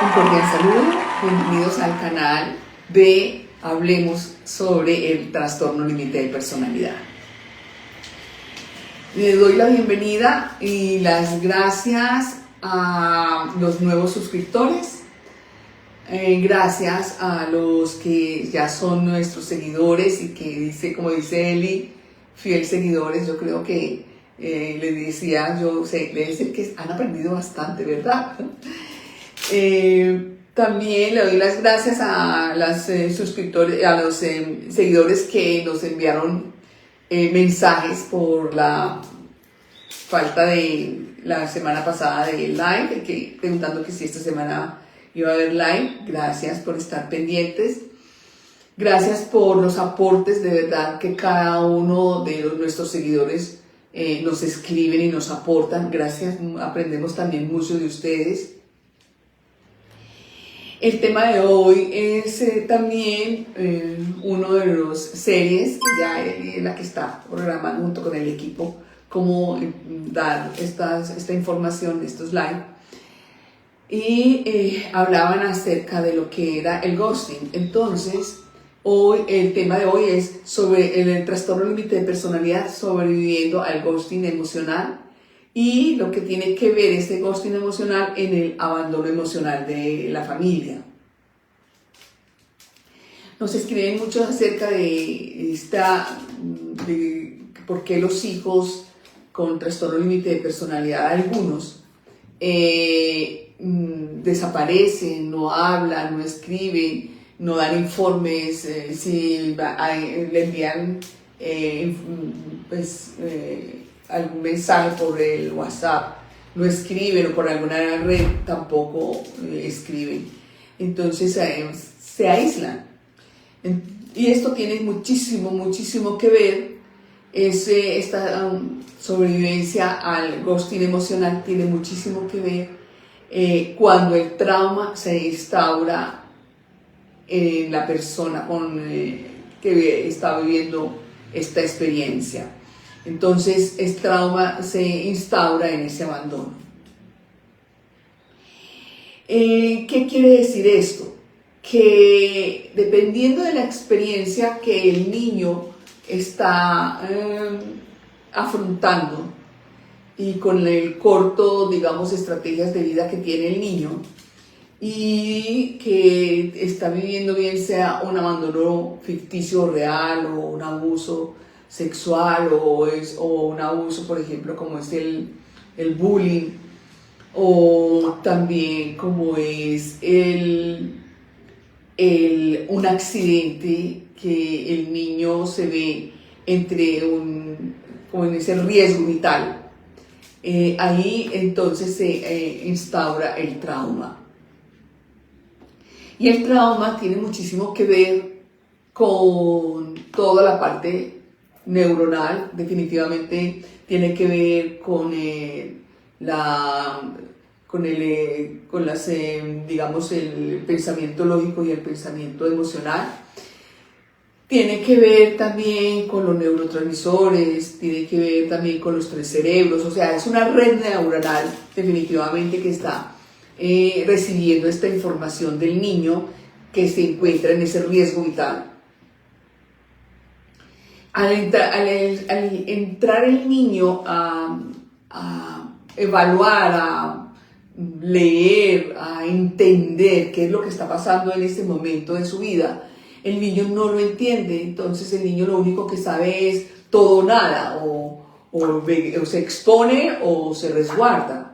Un cordial saludo, bienvenidos al canal de Hablemos sobre el trastorno límite de personalidad. Le doy la bienvenida y las gracias a los nuevos suscriptores, gracias a los que ya son nuestros seguidores y que como dice Eli, fiel seguidores. Yo creo que les decía, yo sé, les decir que han aprendido bastante, ¿verdad? También le doy las gracias a los suscriptores, a los seguidores que nos enviaron mensajes por la falta de la semana pasada de live, preguntando que si esta semana iba a haber live. Gracias por estar pendientes. Gracias por los aportes, de verdad que cada uno de nuestros seguidores nos escriben y nos aportan. Gracias, aprendemos también mucho de ustedes. El tema de hoy es también uno de las series, ya es la que está programando junto con el equipo, cómo dar esta información, estos live. Y hablaban acerca de lo que era el ghosting. Entonces, hoy el tema de hoy es sobre el trastorno límite de personalidad, sobreviviendo al ghosting emocional. Y lo que tiene que ver este ghosting emocional en el abandono emocional de la familia. Nos escriben mucho acerca de por qué los hijos con trastorno límite de personalidad, algunos, desaparecen, no hablan, no escriben, no dan informes, si le envían algún mensaje por el WhatsApp, no escriben, o por alguna red tampoco escriben. Entonces se aíslan. Y esto tiene muchísimo que ver. Esta sobrevivencia al ghosting emocional tiene muchísimo que ver cuando el trauma se instaura en la persona que está viviendo esta experiencia. Entonces el trauma se instaura en ese abandono. ¿Qué quiere decir esto? Que dependiendo de la experiencia que el niño está afrontando y con el corto, digamos, estrategias de vida que tiene el niño y que está viviendo, bien sea un abandono ficticio o real, o un abuso sexual, o un abuso, por ejemplo, como es el bullying, o también como es un accidente que el niño se ve como en ese riesgo vital. Ahí entonces se instaura el trauma. Y el trauma tiene muchísimo que ver con toda la parte neuronal. Definitivamente tiene que ver con digamos, el pensamiento lógico y el pensamiento emocional. Tiene que ver también con los neurotransmisores, tiene que ver también con los tres cerebros. O sea, es una red neuronal definitivamente que está recibiendo esta información del niño que se encuentra en ese riesgo vital. Al entrar el niño a evaluar, a leer, a entender qué es lo que está pasando en este momento de su vida, el niño no lo entiende. Entonces el niño lo único que sabe es todo o nada, o se expone o se resguarda.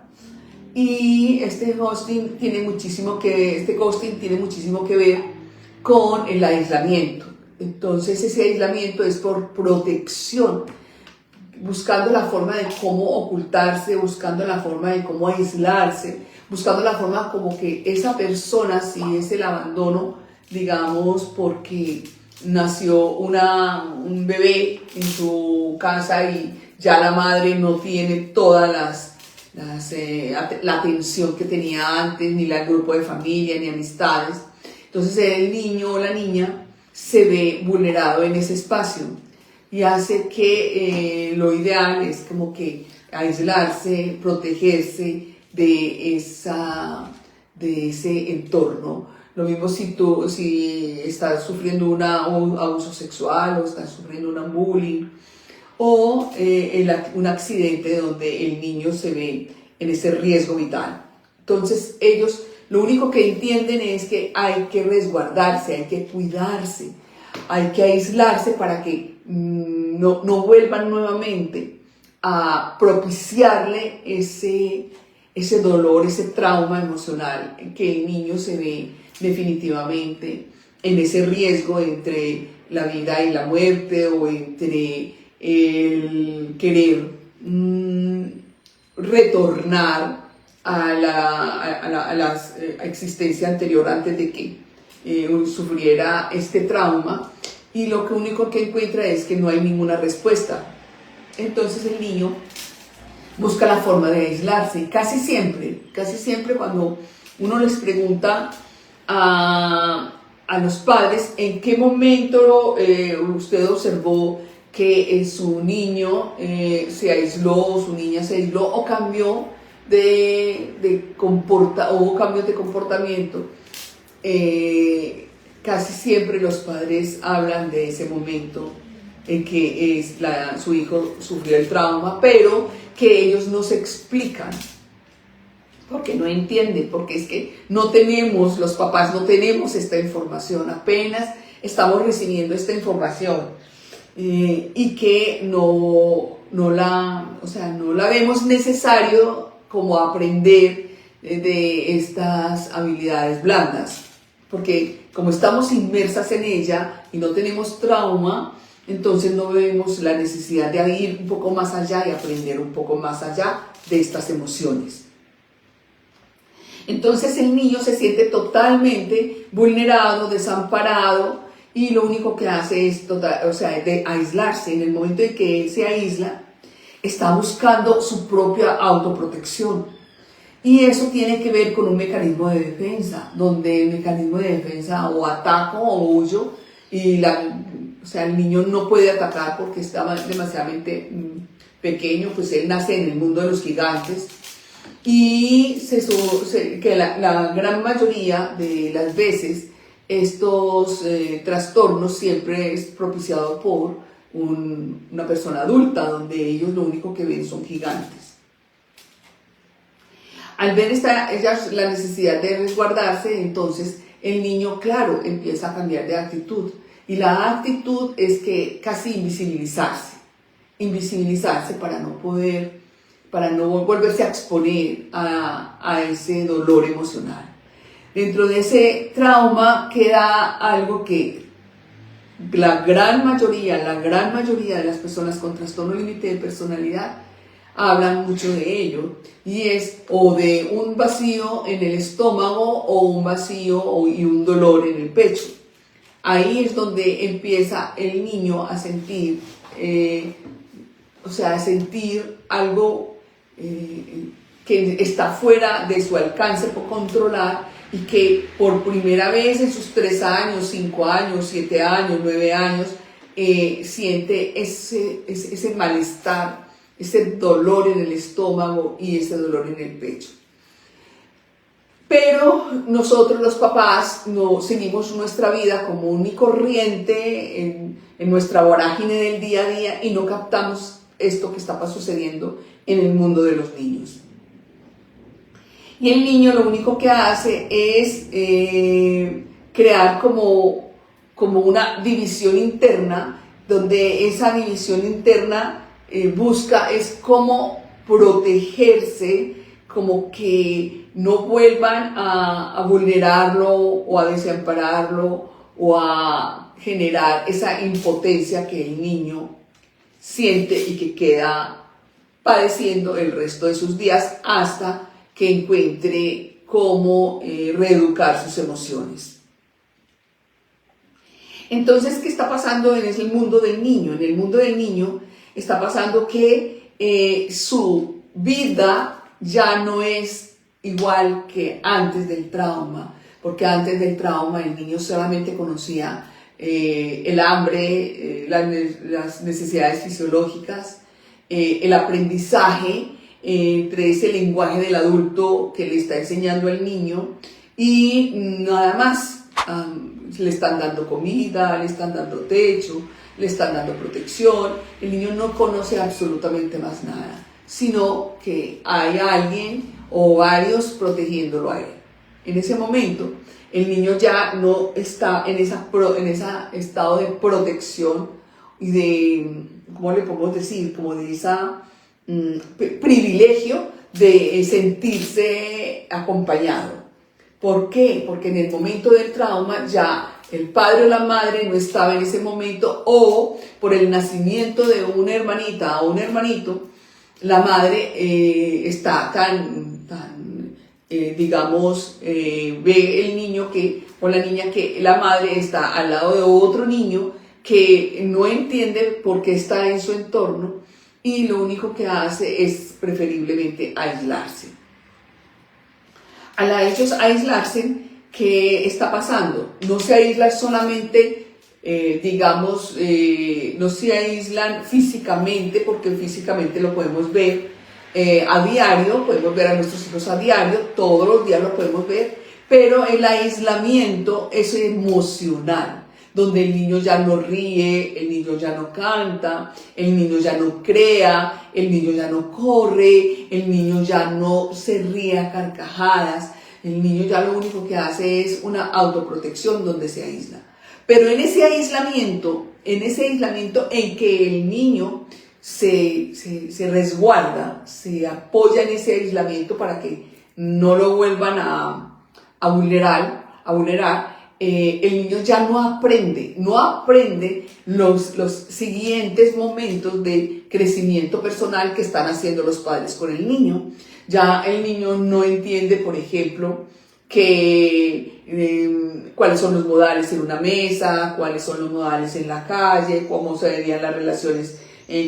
Y este ghosting tiene muchísimo que ver con el aislamiento. Entonces ese aislamiento es por protección, buscando la forma de cómo ocultarse, buscando la forma de cómo aislarse, buscando la forma como que esa persona, si es el abandono, digamos, porque nació un bebé en su casa y ya la madre no tiene toda la atención que tenía antes, ni el grupo de familia, ni amistades. Entonces el niño o la niña se ve vulnerado en ese espacio y hace que lo ideal es como que aislarse, protegerse de de ese entorno. Lo mismo si estás sufriendo un abuso sexual o estás sufriendo un bullying o un accidente donde el niño se ve en ese riesgo vital. Entonces ellos lo único que entienden es que hay que resguardarse, hay que cuidarse, hay que aislarse para que no vuelvan nuevamente a propiciarle ese dolor, ese trauma emocional, que el niño se ve definitivamente en ese riesgo entre la vida y la muerte, o entre el querer retornar a la existencia anterior antes de que sufriera este trauma, y lo único que encuentra es que no hay ninguna respuesta. Entonces el niño busca la forma de aislarse, y casi siempre cuando uno les pregunta a los padres en qué momento usted observó que su niño se aisló, su niña se aisló o cambió hubo cambios de comportamiento, casi siempre los padres hablan de ese momento en que su hijo sufrió el trauma, pero que ellos no se explican, porque no entienden, porque es que los papás no tenemos esta información, apenas estamos recibiendo esta información, y que no la vemos necesario como aprender de estas habilidades blandas, porque como estamos inmersas en ella y no tenemos trauma, entonces no vemos la necesidad de ir un poco más allá y aprender un poco más allá de estas emociones. Entonces el niño se siente totalmente vulnerado, desamparado, y lo único que hace es de aislarse. En el momento en que él se aísla, está buscando su propia autoprotección. Y eso tiene que ver con un mecanismo de defensa, donde el mecanismo de defensa o ataco o huyo, y el niño no puede atacar porque está demasiadamente pequeño, pues él nace en el mundo de los gigantes, y que la gran mayoría de las veces estos trastornos siempre es propiciado por una persona adulta, donde ellos lo único que ven son gigantes. Al ver la necesidad de resguardarse, entonces el niño, claro, empieza a cambiar de actitud. Y la actitud es que casi invisibilizarse para no volverse a exponer a ese dolor emocional. Dentro de ese trauma queda algo que la gran mayoría de las personas con trastorno límite de personalidad hablan mucho de ello, y es o de un vacío en el estómago o un vacío y un dolor en el pecho. Ahí es donde empieza el niño a sentir, algo que está fuera de su alcance por controlar, y que por primera vez en sus 3 años, 5 años, 7 años, 9 años, siente ese malestar, ese dolor en el estómago y ese dolor en el pecho. Pero nosotros los papás no seguimos nuestra vida común y corriente en nuestra vorágine del día a día, y no captamos esto que está sucediendo en el mundo de los niños. Y el niño lo único que hace es crear como una división interna, donde esa división interna busca es cómo protegerse, como que no vuelvan a vulnerarlo o a desampararlo o a generar esa impotencia que el niño siente y que queda padeciendo el resto de sus días hasta que encuentre cómo reeducar sus emociones. Entonces, ¿qué está pasando en el mundo del niño? En el mundo del niño está pasando que su vida ya no es igual que antes del trauma, porque antes del trauma el niño solamente conocía el hambre, las necesidades fisiológicas, el aprendizaje, entre ese lenguaje del adulto que le está enseñando al niño y nada más. Le están dando comida, le están dando techo, le están dando protección. El niño no conoce absolutamente más nada, sino que hay alguien o varios protegiéndolo a él. En ese momento, el niño ya no está en ese estado de protección y de, ¿cómo le podemos decir? Como de ese privilegio de sentirse acompañado. ¿Por qué? Porque en el momento del trauma ya el padre o la madre no estaba en ese momento, o por el nacimiento de una hermanita o un hermanito, la madre está digamos, ve el niño o la niña que la madre está al lado de otro niño que no entiende por qué está en su entorno y lo único que hace es preferiblemente aislarse. Al ellos aislarse, ¿qué está pasando? No se aíslan solamente, no se aíslan físicamente, porque físicamente lo podemos ver a diario, podemos ver a nuestros hijos a diario, todos los días lo podemos ver, pero el aislamiento es emocional, donde el niño ya no ríe, el niño ya no canta, el niño ya no crea, el niño ya no corre, el niño ya no se ríe a carcajadas, el niño ya lo único que hace es una autoprotección donde se aísla. Pero en ese aislamiento en que el niño se resguarda, se apoya en ese aislamiento para que no lo vuelvan a vulnerar, el niño ya no aprende los siguientes momentos de crecimiento personal que están haciendo los padres con el niño. Ya el niño no entiende, por ejemplo, cuáles son los modales en una mesa, cuáles son los modales en la calle, cómo se verían las relaciones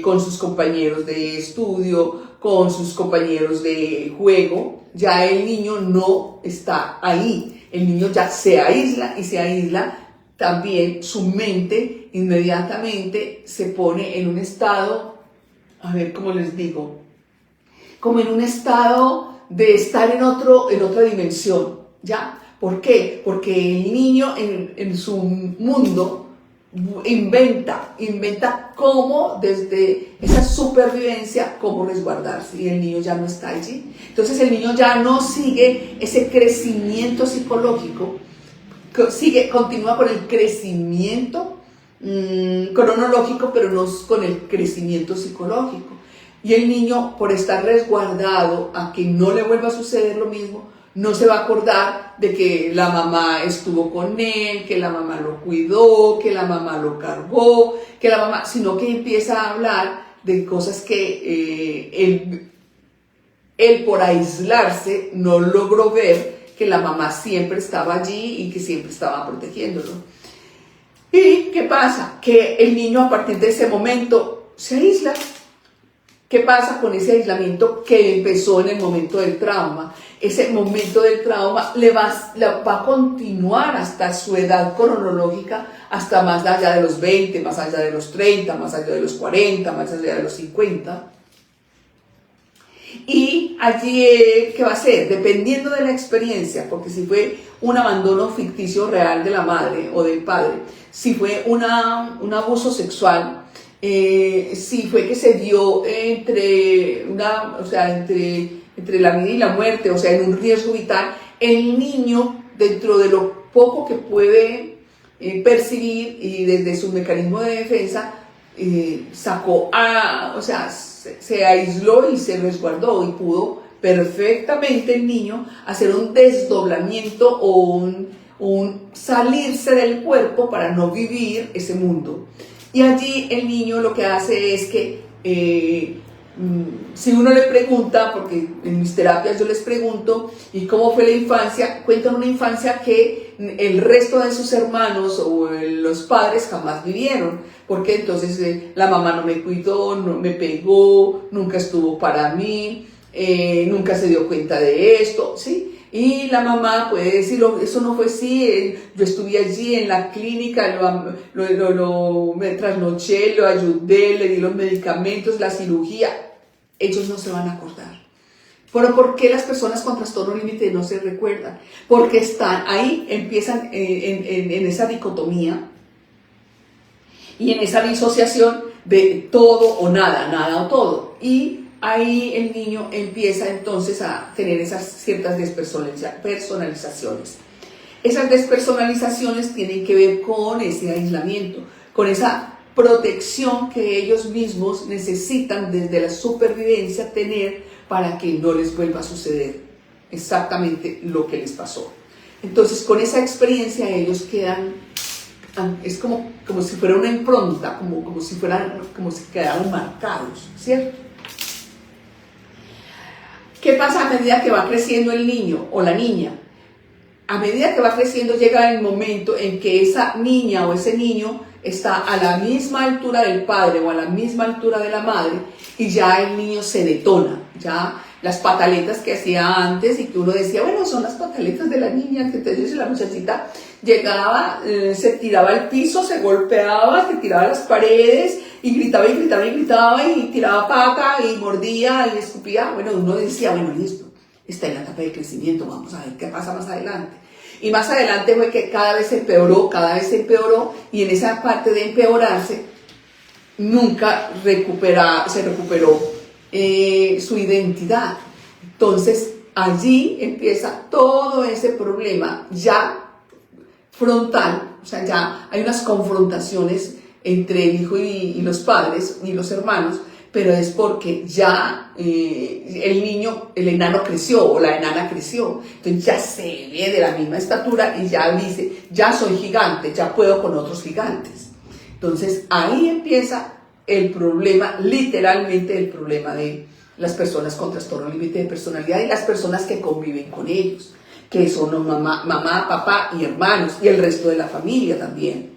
con sus compañeros de estudio, con sus compañeros de juego. Ya el niño no está ahí. El niño ya se aísla y se aísla también su mente inmediatamente se pone en un estado, a ver cómo les digo, como en un estado de estar en otra dimensión, ¿ya? ¿Por qué? Porque el niño en su mundo inventa cómo desde esa supervivencia, cómo resguardarse, y el niño ya no está allí. Entonces el niño ya no sigue ese crecimiento psicológico, continúa con el crecimiento cronológico, pero no con el crecimiento psicológico. Y el niño, por estar resguardado a que no le vuelva a suceder lo mismo, no se va a acordar de que la mamá estuvo con él, que la mamá lo cuidó, que la mamá lo cargó, sino que empieza a hablar de cosas que él por aislarse no logró ver que la mamá siempre estaba allí y que siempre estaba protegiéndolo. ¿Y qué pasa? Que el niño a partir de ese momento se aísla. ¿Qué pasa con ese aislamiento que empezó en el momento del trauma? Ese momento del trauma va a continuar hasta su edad cronológica, hasta más allá de los 20, más allá de los 30, más allá de los 40, más allá de los 50. Y allí, ¿qué va a ser? Dependiendo de la experiencia, porque si fue un abandono ficticio real de la madre o del padre, si fue un abuso sexual, si fue que se dio entre la vida y la muerte, o sea, en un riesgo vital, el niño, dentro de lo poco que puede percibir y desde su mecanismo de defensa, se aisló y se resguardó y pudo perfectamente el niño hacer un desdoblamiento o un salirse del cuerpo para no vivir ese mundo. Y allí el niño lo que hace es que si uno le pregunta, porque en mis terapias yo les pregunto, ¿y cómo fue la infancia? Cuentan una infancia que el resto de sus hermanos o los padres jamás vivieron, porque entonces la mamá no me cuidó, no me pegó, nunca estuvo para mí, nunca se dio cuenta de esto, ¿sí? Y la mamá puede decir, eso no fue así, yo estuve allí en la clínica, me trasnoché, lo ayudé, le di los medicamentos, la cirugía. Ellos no se van a acordar. Pero ¿por qué las personas con trastorno límite no se recuerdan? Porque están ahí, empiezan en esa dicotomía y en esa disociación de todo o nada, nada o todo. Y ahí el niño empieza entonces a tener esas ciertas despersonalizaciones. Esas despersonalizaciones tienen que ver con ese aislamiento, con esa protección que ellos mismos necesitan desde la supervivencia tener para que no les vuelva a suceder exactamente lo que les pasó. Entonces, con esa experiencia ellos quedan, es como si fuera una impronta, como si quedaran marcados, ¿cierto? ¿Qué pasa a medida que va creciendo el niño o la niña? A medida que va creciendo llega el momento en que esa niña o ese niño está a la misma altura del padre o a la misma altura de la madre y ya el niño se detona, ya las pataletas que hacía antes y que uno decía, bueno, son las pataletas de la niña, que entonces la muchachita llegaba, se tiraba al piso, se golpeaba, se tiraba a las paredes y gritaba y gritaba y gritaba y tiraba pata y mordía y escupía. Bueno, uno decía, bueno, listo, está en la etapa de crecimiento, vamos a ver qué pasa más adelante. Y más adelante fue que cada vez se empeoró y en esa parte de empeorarse nunca se recuperó su identidad. Entonces allí empieza todo ese problema ya frontal, o sea, ya hay unas confrontaciones entre el hijo y los padres y los hermanos, pero es porque ya el enano creció o la enana creció, entonces ya se ve de la misma estatura y ya dice, ya soy gigante, ya puedo con otros gigantes. Entonces ahí empieza el problema, literalmente el problema de las personas con trastorno límite de personalidad y las personas que conviven con ellos, que son mamá, papá y hermanos y el resto de la familia también,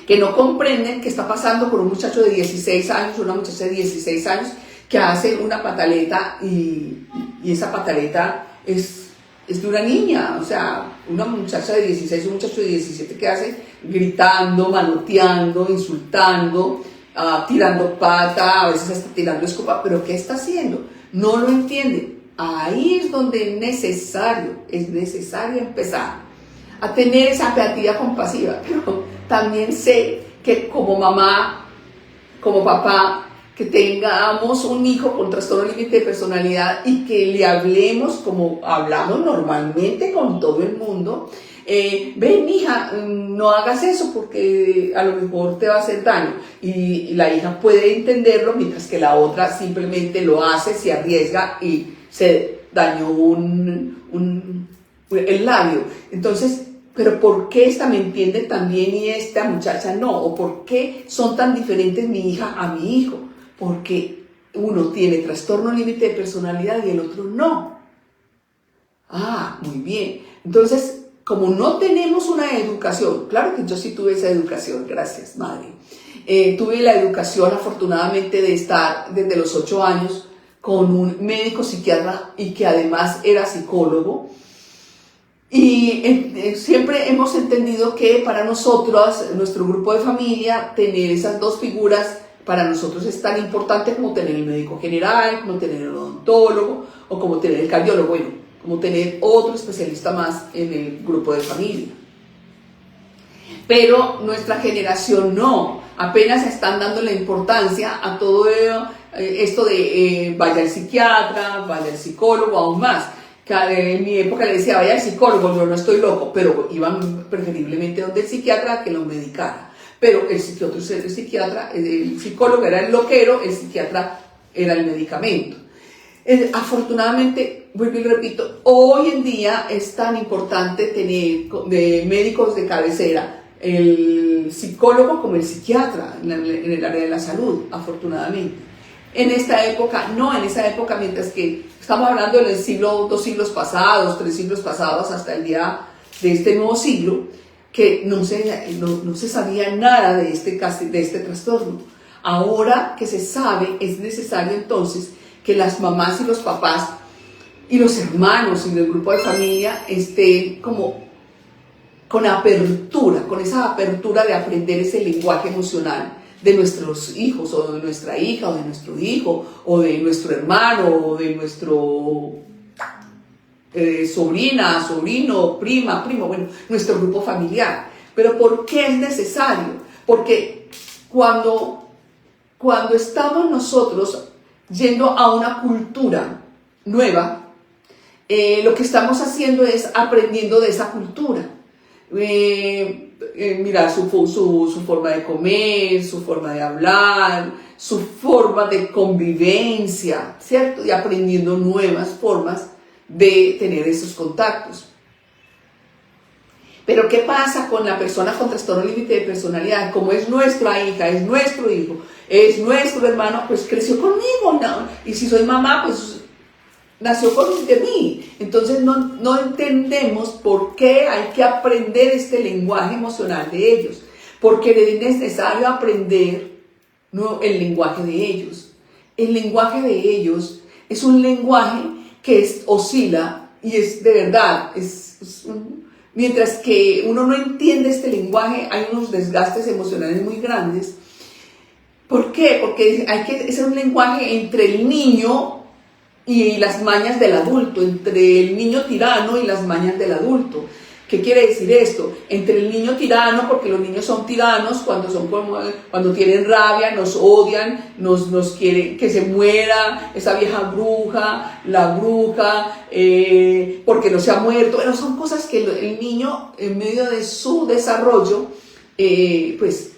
que no comprenden que está pasando por un muchacho de 16 años, una muchacha de 16 años que hace una pataleta y esa pataleta es de una niña, o sea, una muchacha de 16, un muchacho de 17 que hace gritando, manoteando, insultando, tirando pata, a veces hasta tirando escoba, pero ¿qué está haciendo? No lo entienden. Ahí es donde es necesario empezar a tener esa empatía compasiva, pero también sé que como mamá, como papá, que tengamos un hijo con trastorno límite de personalidad y que le hablemos como hablamos normalmente con todo el mundo. Ven, hija, no hagas eso porque a lo mejor te va a hacer daño. Y la hija puede entenderlo, mientras que la otra simplemente lo hace, se arriesga y se dañó el labio. Entonces, pero ¿por qué esta me entiende tan bien y esta muchacha no? ¿O por qué son tan diferentes mi hija a mi hijo? Porque uno tiene trastorno límite de personalidad y el otro no. Muy bien. Entonces, como no tenemos una educación, claro que yo sí tuve esa educación, gracias, madre. Tuve la educación, afortunadamente, de estar desde los 8 años con un médico psiquiatra y que además era psicólogo. Y siempre hemos entendido que para nosotros, nuestro grupo de familia, tener esas dos figuras para nosotros es tan importante como tener el médico general, como tener el odontólogo o como tener el cardiólogo, bueno, como tener otro especialista más en el grupo de familia. Pero nuestra generación no, apenas están dando la importancia a todo esto de vaya al psiquiatra, vaya al psicólogo, aún más. En mi época le decía, vaya al psicólogo, yo no estoy loco, pero iban preferiblemente donde el psiquiatra que lo medicara. Pero el psicólogo era el loquero, el psiquiatra era el medicamento. Afortunadamente, vuelvo y repito, hoy en día es tan importante tener de médicos de cabecera el psicólogo como el psiquiatra en el área de la salud, afortunadamente. En esta época, no, en esa época, mientras que estamos hablando del siglo, 2 siglos pasados, 3 siglos pasados, hasta el día de este nuevo siglo, que no se sabía nada de este trastorno. Ahora que se sabe, es necesario entonces que las mamás y los papás y los hermanos y el grupo de familia estén como con apertura, con esa apertura de aprender ese lenguaje emocional, de nuestros hijos, o de nuestra hija, o de nuestro hijo, o de nuestro hermano, o de nuestro sobrina, sobrino, prima, primo, bueno, nuestro grupo familiar. Pero ¿por qué es necesario? Porque cuando estamos nosotros yendo a una cultura nueva, lo que estamos haciendo es aprendiendo de esa cultura. Mira, su forma de comer, su forma de hablar, su forma de convivencia, ¿cierto? Y aprendiendo nuevas formas de tener esos contactos. Pero ¿qué pasa con la persona con trastorno límite de personalidad? Como es nuestra hija, es nuestro hijo, es nuestro hermano, pues creció conmigo, ¿no? Y si soy mamá, pues nació de mí. Entonces no entendemos por qué hay que aprender este lenguaje emocional de ellos. Porque es necesario aprender el lenguaje de ellos. El lenguaje de ellos es un lenguaje que oscila y es de verdad. Mientras que uno no entiende este lenguaje, hay unos desgastes emocionales muy grandes. ¿Por qué? Porque es un lenguaje entre el niño y las mañas del adulto, entre el niño tirano y las mañas del adulto. ¿Qué quiere decir esto? Entre el niño tirano, porque los niños son tiranos cuando tienen rabia, nos odian, nos quieren que se muera esa vieja bruja, la bruja, porque no se ha muerto. Bueno, son cosas que el niño, en medio de su desarrollo, pues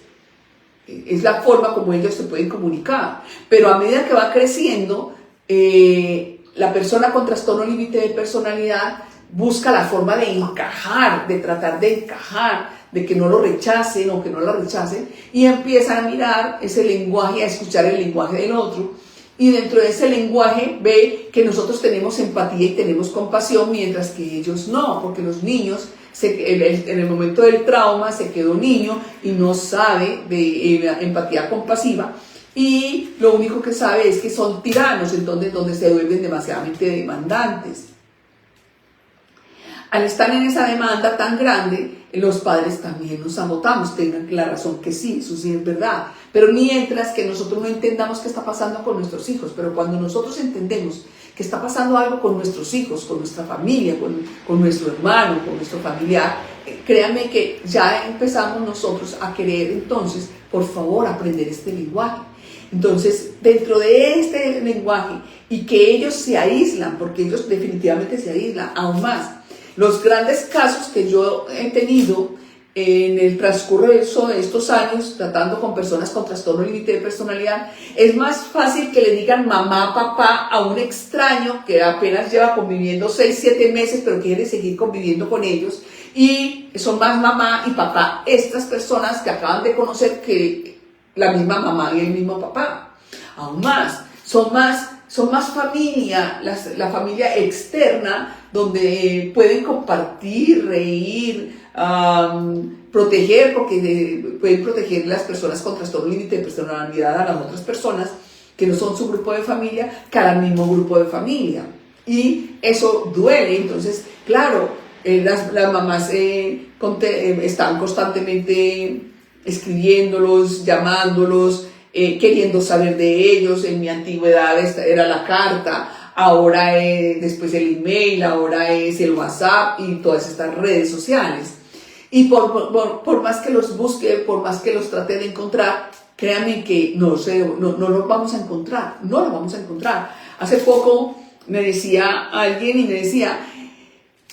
es la forma como ellos se pueden comunicar. Pero a medida que va creciendo, la persona con trastorno límite de personalidad busca la forma de encajar, de tratar de encajar, de que no lo rechacen o que no la rechacen, y empiezan a mirar ese lenguaje, a escuchar el lenguaje del otro, y dentro de ese lenguaje ve que nosotros tenemos empatía y tenemos compasión, mientras que ellos no, porque los niños, en el momento del trauma se quedó niño y no sabe de empatía compasiva, y lo único que sabe es que son tiranos, entonces donde se vuelven demasiadamente demandantes. Al estar en esa demanda tan grande, los padres también nos agotamos. Tengan la razón que sí, eso sí es verdad. Pero mientras que nosotros no entendamos qué está pasando con nuestros hijos, pero cuando nosotros entendemos que está pasando algo con nuestros hijos, con nuestra familia, con nuestro hermano, con nuestro familiar, créanme que ya empezamos nosotros a querer entonces, por favor, aprender este lenguaje. Entonces, dentro de este lenguaje, y que ellos se aíslan, porque ellos definitivamente se aíslan aún más. Los grandes casos que yo he tenido en el transcurso de estos años, tratando con personas con trastorno límite de personalidad, es más fácil que le digan mamá, papá a un extraño que apenas lleva conviviendo 6, 7 meses, pero quiere seguir conviviendo con ellos, y son más mamá y papá estas personas que acaban de conocer que la misma mamá y el mismo papá. Aún más, son más familia, la familia externa, donde pueden compartir, reír, proteger, porque pueden proteger las personas con trastorno límite de personalidad a las otras personas que no son su grupo de familia, que al mismo grupo de familia. Y eso duele. Entonces, claro, las mamás están constantemente escribiéndolos, llamándolos, queriendo saber de ellos. En mi antigüedad era la carta, ahora después el email, ahora es el WhatsApp y todas estas redes sociales. Y por más que los busque, por más que los trate de encontrar, créanme que no los vamos a encontrar, no los vamos a encontrar. Hace poco me decía alguien y me decía,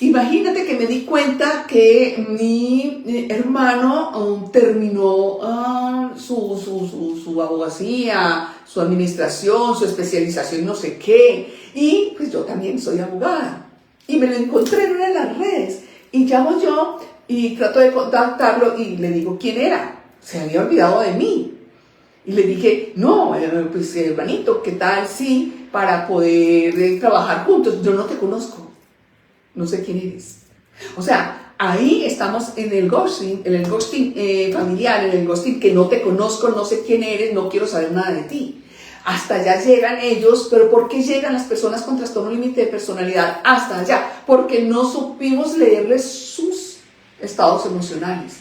imagínate que me di cuenta que mi hermano terminó su abogacía, su administración, su especialización, no sé qué, y pues yo también soy abogada. Y me lo encontré en una de las redes, y llamo yo y trato de contactarlo y le digo quién era. Se había olvidado de mí. Y le dije, no, pues hermanito, ¿qué tal? Sí, para poder trabajar juntos. Yo no te conozco. No sé quién eres. O sea, ahí estamos en el ghosting familiar, en el ghosting que no te conozco, no sé quién eres, no quiero saber nada de ti. Hasta allá llegan ellos, pero ¿por qué llegan las personas con trastorno límite de personalidad hasta allá? Porque no supimos leerles sus estados emocionales.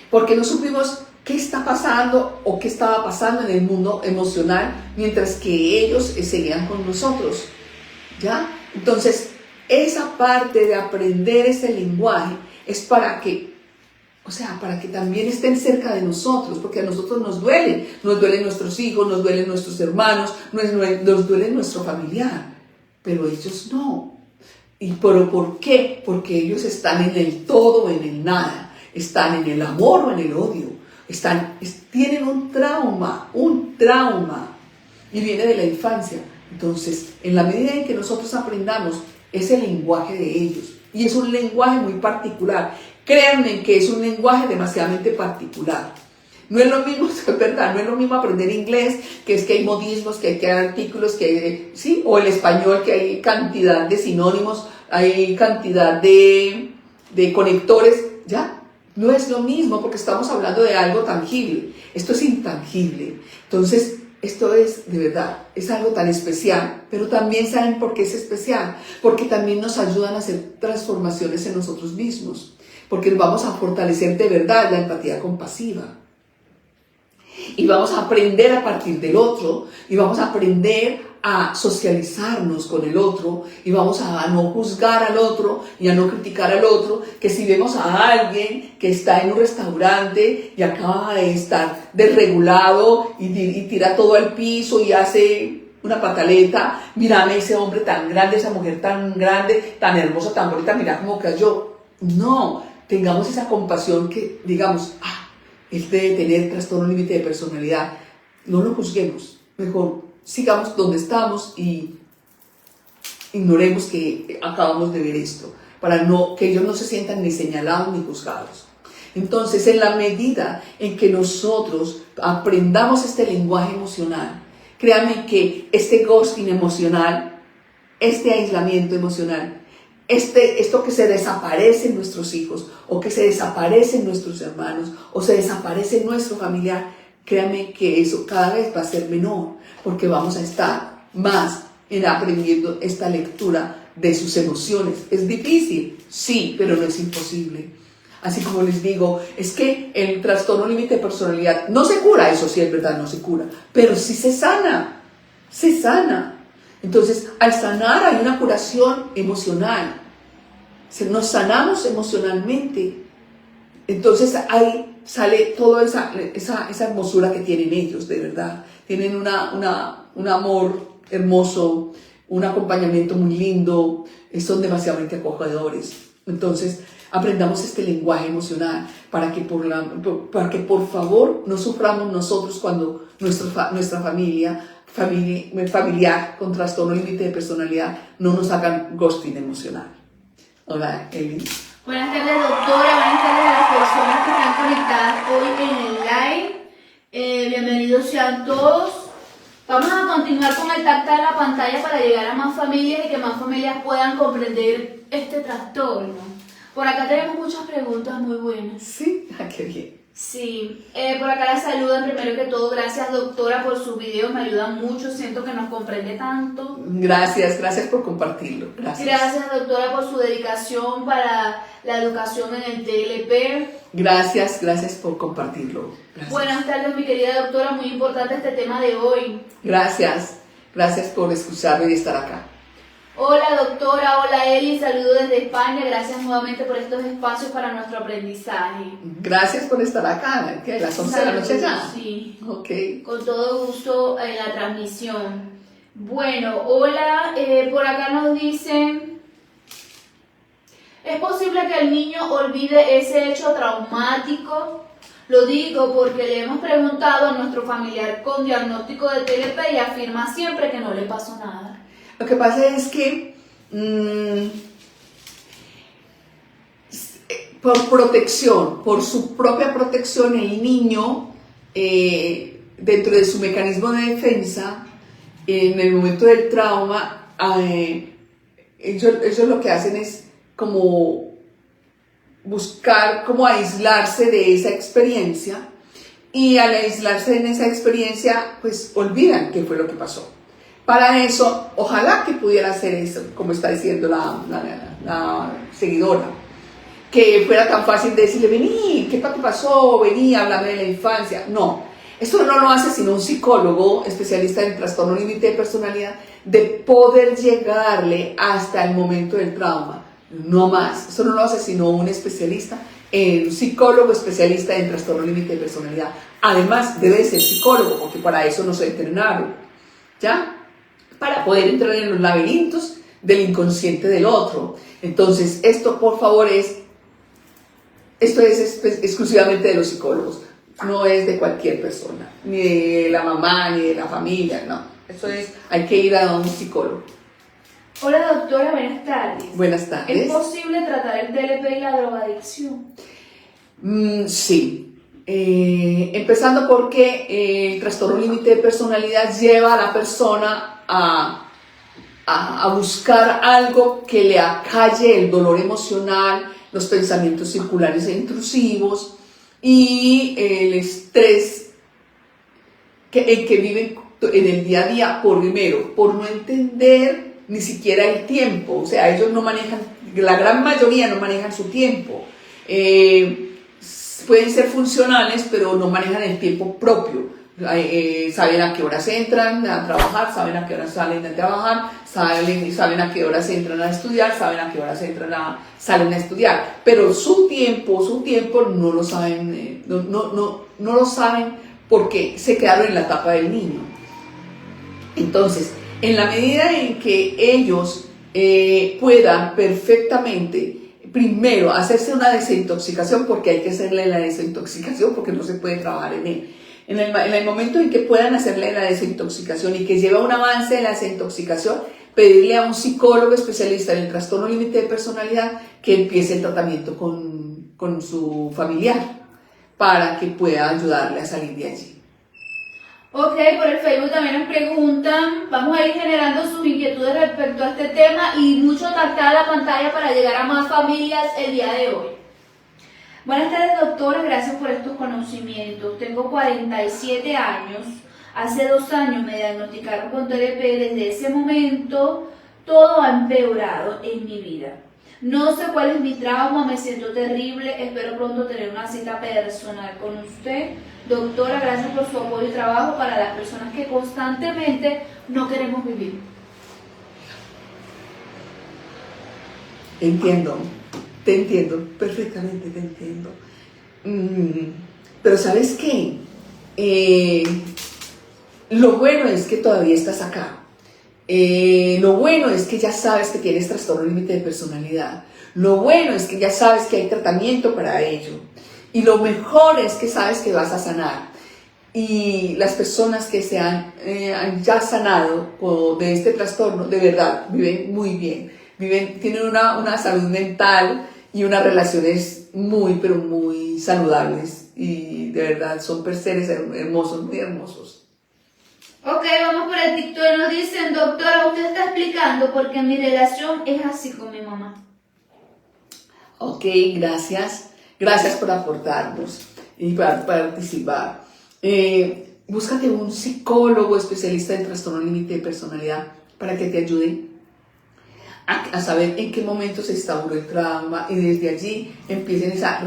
Porque no supimos qué está pasando o qué estaba pasando en el mundo emocional mientras que ellos seguían con nosotros, ¿ya? Entonces, esa parte de aprender ese lenguaje es para que, o sea, para que también estén cerca de nosotros, porque a nosotros nos duelen nuestros hijos, nos duelen nuestros hermanos, nos duele nuestro familiar, pero ellos no. ¿Por qué? Porque ellos están en el todo o en el nada, están en el amor o en el odio, tienen un trauma, y viene de la infancia. Entonces, en la medida en que nosotros aprendamos ese lenguaje de ellos, y es un lenguaje muy particular, créanme que es un lenguaje demasiadamente particular. No es lo mismo, es verdad, no es lo mismo aprender inglés, que es que hay modismos, que hay artículos, sí, o el español, que hay cantidad de sinónimos, hay cantidad de conectores, ¿ya? No es lo mismo porque estamos hablando de algo tangible. Esto es intangible. Entonces, esto es, de verdad, es algo tan especial, pero también saben por qué es especial, porque también nos ayudan a hacer transformaciones en nosotros mismos, porque vamos a fortalecer de verdad la empatía compasiva. Y vamos a aprender a partir del otro, y vamos a aprender a socializarnos con el otro, y vamos a no juzgar al otro y a no criticar al otro, que si vemos a alguien que está en un restaurante y acaba de estar desregulado y tira todo al piso y hace una pataleta, mírame ese hombre tan grande, esa mujer tan grande, tan hermosa, tan bonita, mira cómo cayó. No, tengamos esa compasión que digamos, él debe tener trastorno límite de personalidad. No lo juzguemos, mejor sigamos donde estamos y ignoremos que acabamos de ver esto, para que ellos no se sientan ni señalados ni juzgados. Entonces, en la medida en que nosotros aprendamos este lenguaje emocional, créanme que este ghosting emocional, este aislamiento emocional, esto que se desaparece en nuestros hijos, o que se desaparece en nuestros hermanos, o se desaparece en nuestro familiar, créanme que eso cada vez va a ser menor, porque vamos a estar más en aprendiendo esta lectura de sus emociones. ¿Es difícil? Sí, pero no es imposible. Así como les digo, es que el trastorno límite de personalidad no se cura, eso sí es verdad, no se cura, pero sí se sana, se sana. Entonces, al sanar hay una curación emocional. Nos sanamos emocionalmente. Entonces ahí sale toda esa hermosura que tienen ellos, de verdad. Tienen un amor hermoso, un acompañamiento muy lindo, son demasiadamente acogedores. Entonces, aprendamos este lenguaje emocional para que por favor no suframos nosotros cuando nuestra familiar con trastorno límite de personalidad no nos hagan ghosting emocional. Hola, Eli. Buenas tardes, doctora. Buenas tardes a las personas que están conectadas hoy en el live. Bienvenidos sean todos. Vamos a continuar con el tacto de la pantalla para llegar a más familias y que más familias puedan comprender este trastorno. Por acá tenemos muchas preguntas muy buenas. Sí, qué bien. Sí, por acá la saludan primero que todo. Gracias, doctora, por sus videos, me ayudan mucho, siento que nos comprende tanto. Gracias por compartirlo. Gracias, doctora, por su dedicación para la educación en el TLP. Gracias por compartirlo. Gracias. Buenas tardes, mi querida doctora, muy importante este tema de hoy. Gracias por escucharme y estar acá. Hola doctora, hola Eli, saludo desde España, gracias nuevamente por estos espacios para nuestro aprendizaje. Gracias por estar acá, ¿qué? ¿Las 11 de la noche ya? Sí, ok. Con todo gusto en la transmisión. Bueno, hola, por acá nos dicen, ¿es posible que el niño olvide ese hecho traumático? Lo digo porque le hemos preguntado a nuestro familiar con diagnóstico de TLP y afirma siempre que no le pasó nada. Lo que pasa es que por protección, por su propia protección, el niño, dentro de su mecanismo de defensa, en el momento del trauma, ellos lo que hacen es como buscar, como aislarse de esa experiencia, y al aislarse en esa experiencia, pues olvidan qué fue lo que pasó. Para eso, ojalá que pudiera hacer eso, como está diciendo la seguidora. que fuera tan fácil de decirle, vení, ¿qué te pasó? Vení, háblame de la infancia. No, esto no lo hace sino un psicólogo especialista en trastorno límite de personalidad, de poder llegarle hasta el momento del trauma, no más. Eso no lo hace sino un especialista, un psicólogo especialista en trastorno límite de personalidad. Además, debe ser psicólogo, porque para eso nos entrenaron, ¿ya? Para poder entrar en los laberintos del inconsciente del otro. Entonces, esto, por favor, esto es exclusivamente de los psicólogos, no es de cualquier persona, ni de la mamá, ni de la familia, no. Eso es, hay que ir a un psicólogo. Hola doctora, buenas tardes. Buenas tardes. ¿Es posible tratar el TLP y la drogadicción? Sí. Empezando porque el trastorno límite de personalidad lleva a la persona a buscar algo que le acalle el dolor emocional, los pensamientos circulares e intrusivos y el estrés que viven en el día a día, primero, por no entender ni siquiera el tiempo. O sea, ellos no manejan, la gran mayoría no manejan su tiempo. Pueden ser funcionales, pero no manejan el tiempo propio. Saben a qué horas entran a trabajar, saben a qué horas salen a trabajar, saben a qué horas entran a estudiar, saben a qué horas salen a estudiar, pero su tiempo no lo saben, no lo saben porque se quedaron en la etapa del niño. Entonces, en la medida en que ellos puedan perfectamente primero hacerse una desintoxicación, porque hay que hacerle la desintoxicación porque no se puede trabajar en él. En el momento en que puedan hacerle la desintoxicación y que lleva un avance de la desintoxicación, pedirle a un psicólogo especialista en el trastorno límite de personalidad que empiece el tratamiento con su familiar para que pueda ayudarle a salir de allí. Ok, por el Facebook también nos preguntan, vamos a ir generando sus inquietudes respecto a este tema y mucho tactar la pantalla para llegar a más familias el día de hoy. Buenas tardes doctora, gracias por estos conocimientos. Tengo 47 años, hace 2 años me diagnosticaron con TLP, desde ese momento todo ha empeorado en mi vida. No sé cuál es mi trauma, me siento terrible, espero pronto tener una cita personal con usted. Doctora, gracias por su apoyo y trabajo para las personas que constantemente no queremos vivir. Te entiendo, perfectamente te entiendo. Pero ¿sabes qué? Lo bueno es que todavía estás acá. Lo bueno es que ya sabes que tienes trastorno límite de personalidad. Lo bueno es que ya sabes que hay tratamiento para ello. Y lo mejor es que sabes que vas a sanar. Y las personas que se han ya sanado de este trastorno, de verdad, viven muy bien. Tienen una salud mental y unas relaciones muy, pero muy saludables. Y de verdad son seres hermosos, muy hermosos. Ok, vamos por el TikTok. Nos dicen, doctora, usted está explicando porque mi relación es así con mi mamá. Ok, gracias. Gracias por aportarnos y para participar. Búscate un psicólogo especialista en trastorno límite de personalidad para que te ayude a saber en qué momento se instauró el trauma y desde allí empiecen esa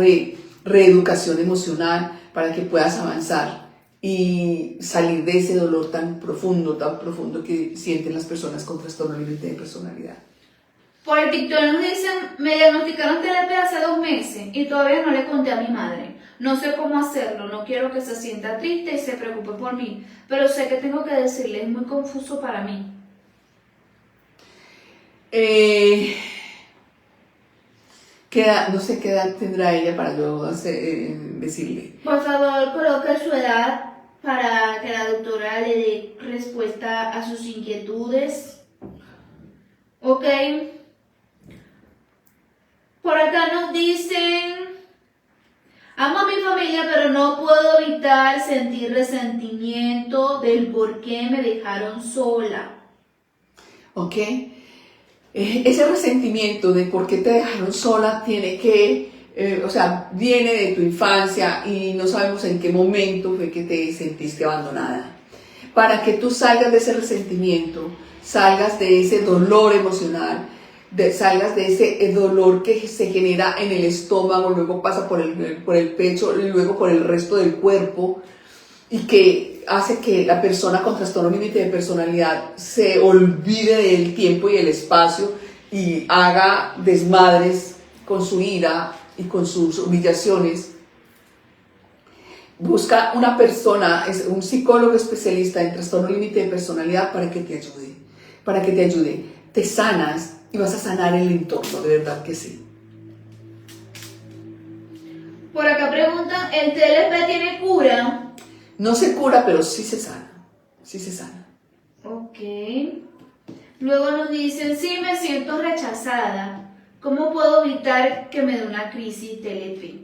reeducación emocional para que puedas avanzar y salir de ese dolor tan profundo que sienten las personas con trastorno límite de personalidad. Por el TikTok nos dicen, me diagnosticaron TLP hace 2 meses y todavía no le conté a mi madre. No sé cómo hacerlo, no quiero que se sienta triste y se preocupe por mí, pero sé que tengo que decirle, es muy confuso para mí. No sé qué edad tendrá ella para yo decirle. Por favor, coloque su edad para que la doctora le dé respuesta a sus inquietudes. Ok. Por acá nos dicen, amo a mi familia, pero no puedo evitar sentir resentimiento del por qué me dejaron sola. Ok. Ese resentimiento de por qué te dejaron sola tiene que, viene de tu infancia y no sabemos en qué momento fue que te sentiste abandonada. Para que tú salgas de ese resentimiento, salgas de ese dolor emocional, salgas de ese dolor que se genera en el estómago, luego pasa por el pecho y luego por el resto del cuerpo, y que hace que la persona con trastorno límite de personalidad se olvide del tiempo y el espacio y haga desmadres con su ira y con sus humillaciones. Busca una persona, es un psicólogo especialista en trastorno límite de personalidad para que te ayude, te sanas y vas a sanar el entorno, de verdad que sí. Por acá preguntan, ¿el TLP tiene cura? No se cura, pero sí se sana, sí se sana. Ok. Luego nos dicen, sí, me siento rechazada. ¿Cómo puedo evitar que me dé una crisis TLP?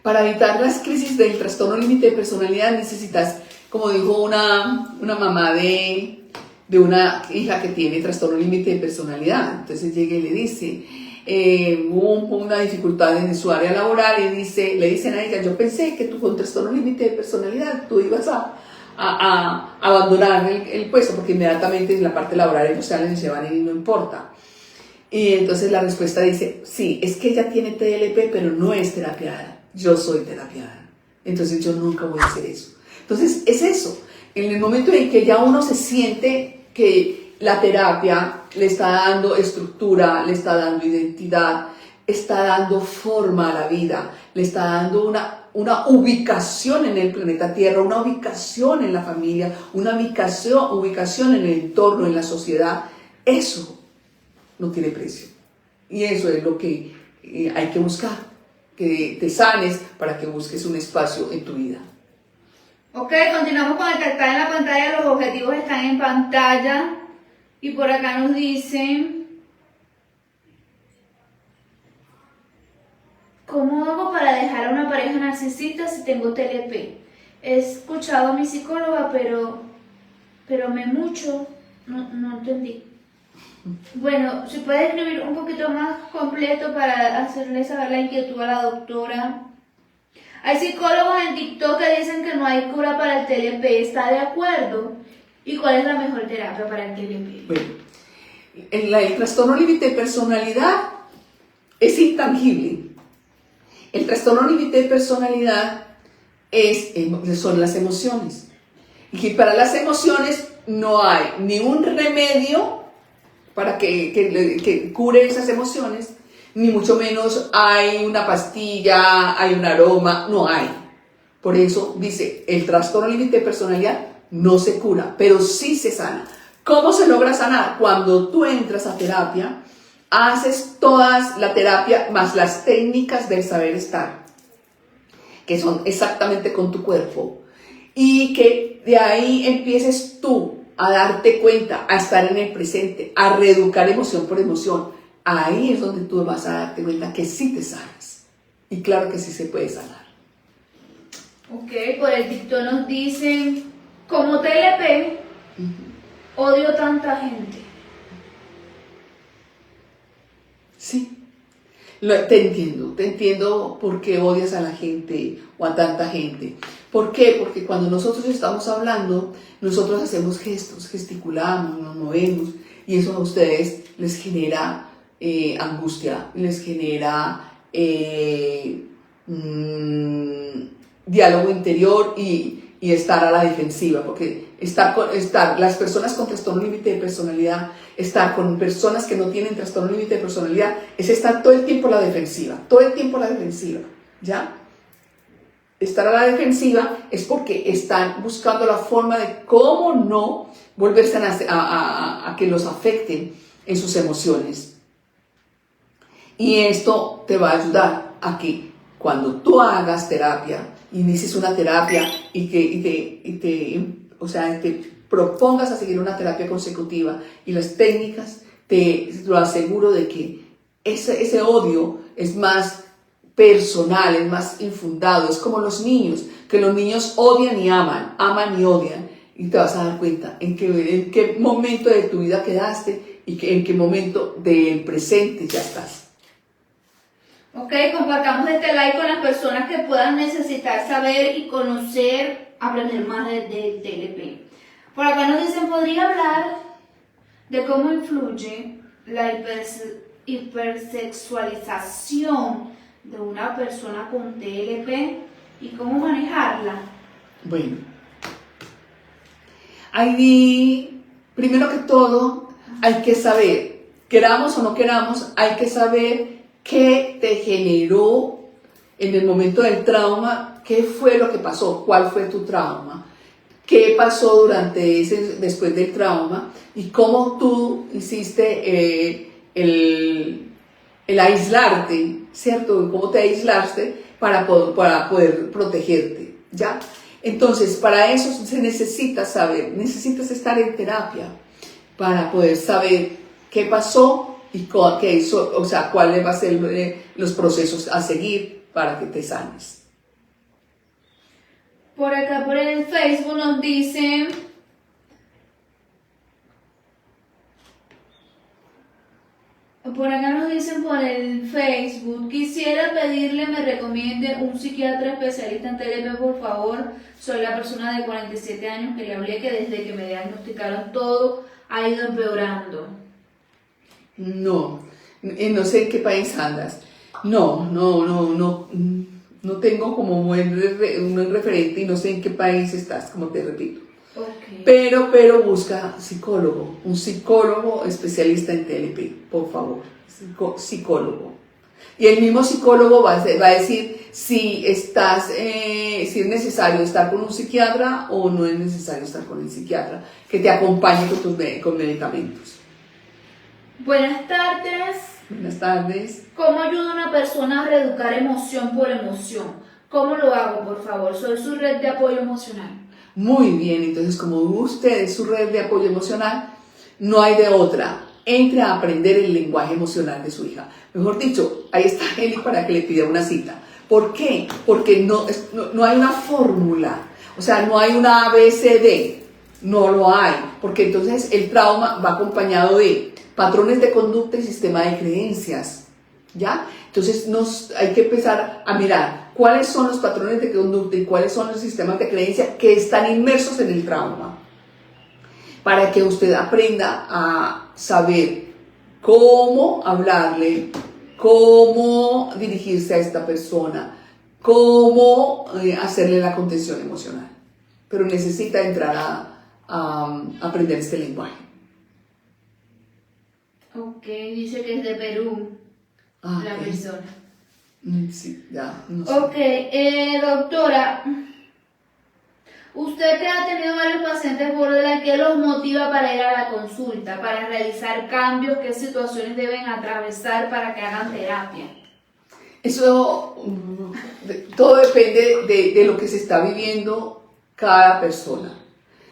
Para evitar las crisis del trastorno límite de personalidad necesitas, como dijo una mamá de una hija que tiene trastorno límite de personalidad. Entonces llega y le dice, hubo una dificultad en su área laboral y le dicen a ella, yo pensé que tú con trastorno límite de personalidad tú ibas a abandonar el puesto, porque inmediatamente en la parte laboral ellos salen y se van y no importa. Y entonces la respuesta dice, sí, es que ella tiene TLP pero no es terapiada, yo soy terapiada, entonces yo nunca voy a hacer eso. Entonces es eso, en el momento en que ya uno se siente que la terapia le está dando estructura, le está dando identidad, está dando forma a la vida, le está dando una ubicación en el planeta Tierra, una ubicación en la familia, una ubicación en el entorno, en la sociedad, eso no tiene precio. Y eso es lo que hay que buscar, que te sanes para que busques un espacio en tu vida. Ok, continuamos con el que está en la pantalla, los objetivos están en pantalla. Y por acá nos dicen, ¿cómo hago para dejar a una pareja narcisista si tengo TLP? He escuchado a mi psicóloga, pero me mucho, no entendí. Bueno, ¿se puede escribir un poquito más completo para hacerle saber la inquietud a la doctora? Hay psicólogos en TikTok que dicen que no hay cura para el TLP, ¿está de acuerdo? ¿Y cuál es la mejor terapia para el TLP? Bueno, el trastorno límite de personalidad es intangible. El trastorno límite de personalidad son las emociones. Y que para las emociones no hay ni un remedio para que cure esas emociones, ni mucho menos hay una pastilla, hay un aroma, no hay. Por eso dice, el trastorno límite de personalidad no se cura, pero sí se sana. ¿Cómo se logra sanar? Cuando tú entras a terapia, haces toda la terapia más las técnicas del saber estar, que son exactamente con tu cuerpo, y que de ahí empieces tú a darte cuenta, a estar en el presente, a reeducar emoción por emoción. Ahí es donde tú vas a darte cuenta que sí te sanas. Y claro que sí se puede sanar. Ok, por el TikTok nos dicen, como TLP, odio tanta gente. Sí, te entiendo por qué odias a la gente o a tanta gente. ¿Por qué? Porque cuando nosotros estamos hablando, nosotros hacemos gestos, gesticulamos, nos movemos, y eso a ustedes les genera angustia, les genera diálogo interior y estar a la defensiva, porque las personas con trastorno límite de personalidad, estar con personas que no tienen trastorno límite de personalidad, es estar todo el tiempo a la defensiva, ¿ya? Estar a la defensiva es porque están buscando la forma de cómo no volverse a que los afecten en sus emociones. Y esto te va a ayudar a que cuando tú hagas terapia, inicies una terapia y te propongas a seguir una terapia consecutiva y las técnicas, te lo aseguro de que ese odio es más personal, es más infundado. Es como los niños, que los niños odian y aman y odian, y te vas a dar cuenta en qué momento de tu vida quedaste y en qué momento del presente ya estás. Ok, compartamos este like con las personas que puedan necesitar saber y conocer, aprender más del TLP. Por acá nos dicen, ¿podría hablar de cómo influye la hipersexualización de una persona con TLP y cómo manejarla? Bueno, ahí, primero que todo, hay que saber, queramos o no queramos, hay que saber qué te generó en el momento del trauma, qué fue lo que pasó, cuál fue tu trauma, qué pasó después del trauma y cómo tú hiciste el aislarte, ¿cierto? Cómo te aislaste para poder protegerte, ¿ya? Entonces, para eso se necesita saber, necesitas estar en terapia para poder saber qué pasó y cuáles van a ser los procesos a seguir para que te sanes. Por acá por el Facebook nos dicen, por el Facebook, quisiera pedirle me recomiende un psiquiatra especialista en TLP, por favor. Soy la persona de 47 años que le hablé que desde que me diagnosticaron todo ha ido empeorando. No sé en qué país andas. No tengo como un referente y no sé en qué país estás, como te repito. Okay. Pero busca un psicólogo especialista en TLP, por favor, psicólogo. Y el mismo psicólogo va a decir si es necesario estar con un psiquiatra o no es necesario estar con el psiquiatra, que te acompañe con medicamentos. Buenas tardes. Buenas tardes. ¿Cómo ayuda a una persona a reeducar emoción por emoción? ¿Cómo lo hago, por favor? Soy su red de apoyo emocional. Muy bien, entonces como usted es su red de apoyo emocional, no hay de otra. Entre a aprender el lenguaje emocional de su hija. Mejor dicho, ahí está Eli para que le pida una cita. ¿Por qué? Porque no hay una fórmula, o sea, no hay una ABCD, no lo hay, porque entonces el trauma va acompañado de patrones de conducta y sistema de creencias, ¿ya? Entonces hay que empezar a mirar cuáles son los patrones de conducta y cuáles son los sistemas de creencia que están inmersos en el trauma, para que usted aprenda a saber cómo hablarle, cómo dirigirse a esta persona, cómo hacerle la contención emocional. Pero necesita entrar a aprender este lenguaje. Ok, dice que es de Perú, la persona. Sí, ya. No sé. Ok, doctora, usted que ha tenido varios pacientes borderline, ¿qué los motiva para ir a la consulta, para realizar cambios? ¿Qué situaciones deben atravesar para que hagan terapia? Eso todo depende de lo que se está viviendo cada persona,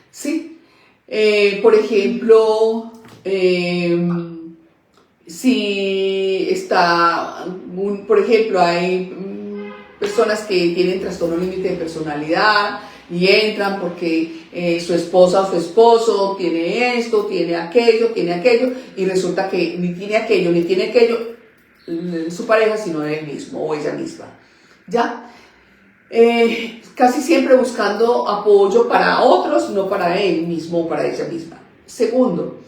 ¿sí? Por ejemplo, si está, por ejemplo, hay personas que tienen trastorno límite de personalidad y entran porque su esposa o su esposo tiene esto, tiene aquello, y resulta que ni tiene aquello, su pareja, sino él mismo o ella misma, ¿ya? Casi siempre buscando apoyo para otros, no para él mismo o para ella misma. Segundo,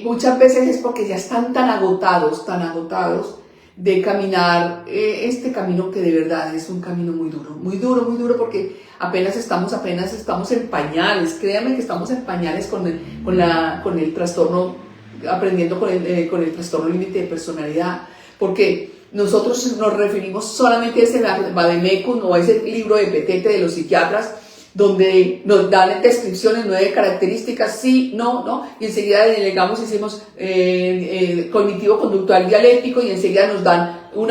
muchas veces es porque ya están tan agotados de caminar este camino que de verdad es un camino muy duro, porque apenas estamos en pañales. Créanme que estamos en pañales con el trastorno, aprendiendo con el trastorno límite de personalidad, porque nosotros nos referimos solamente a ese vademecum o a ese libro de Petete de los psiquiatras, donde nos dan descripciones, 9 características, sí, no, y enseguida delegamos, hicimos cognitivo conductual dialéctico, y enseguida nos dan un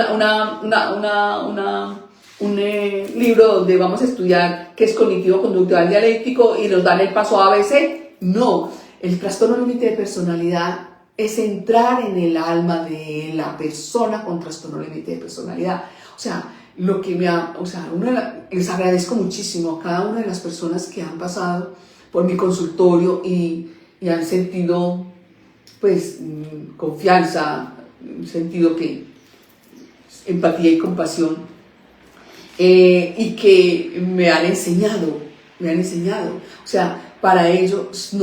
libro donde vamos a estudiar qué es cognitivo conductual dialéctico y nos dan el paso ABC. No, el trastorno límite de personalidad es entrar en el alma de la persona con trastorno límite de personalidad. O sea, les agradezco muchísimo a cada una de las personas que han pasado por mi consultorio y han sentido, pues, confianza, sentido que empatía y compasión, y que me han enseñado. O sea, para ellos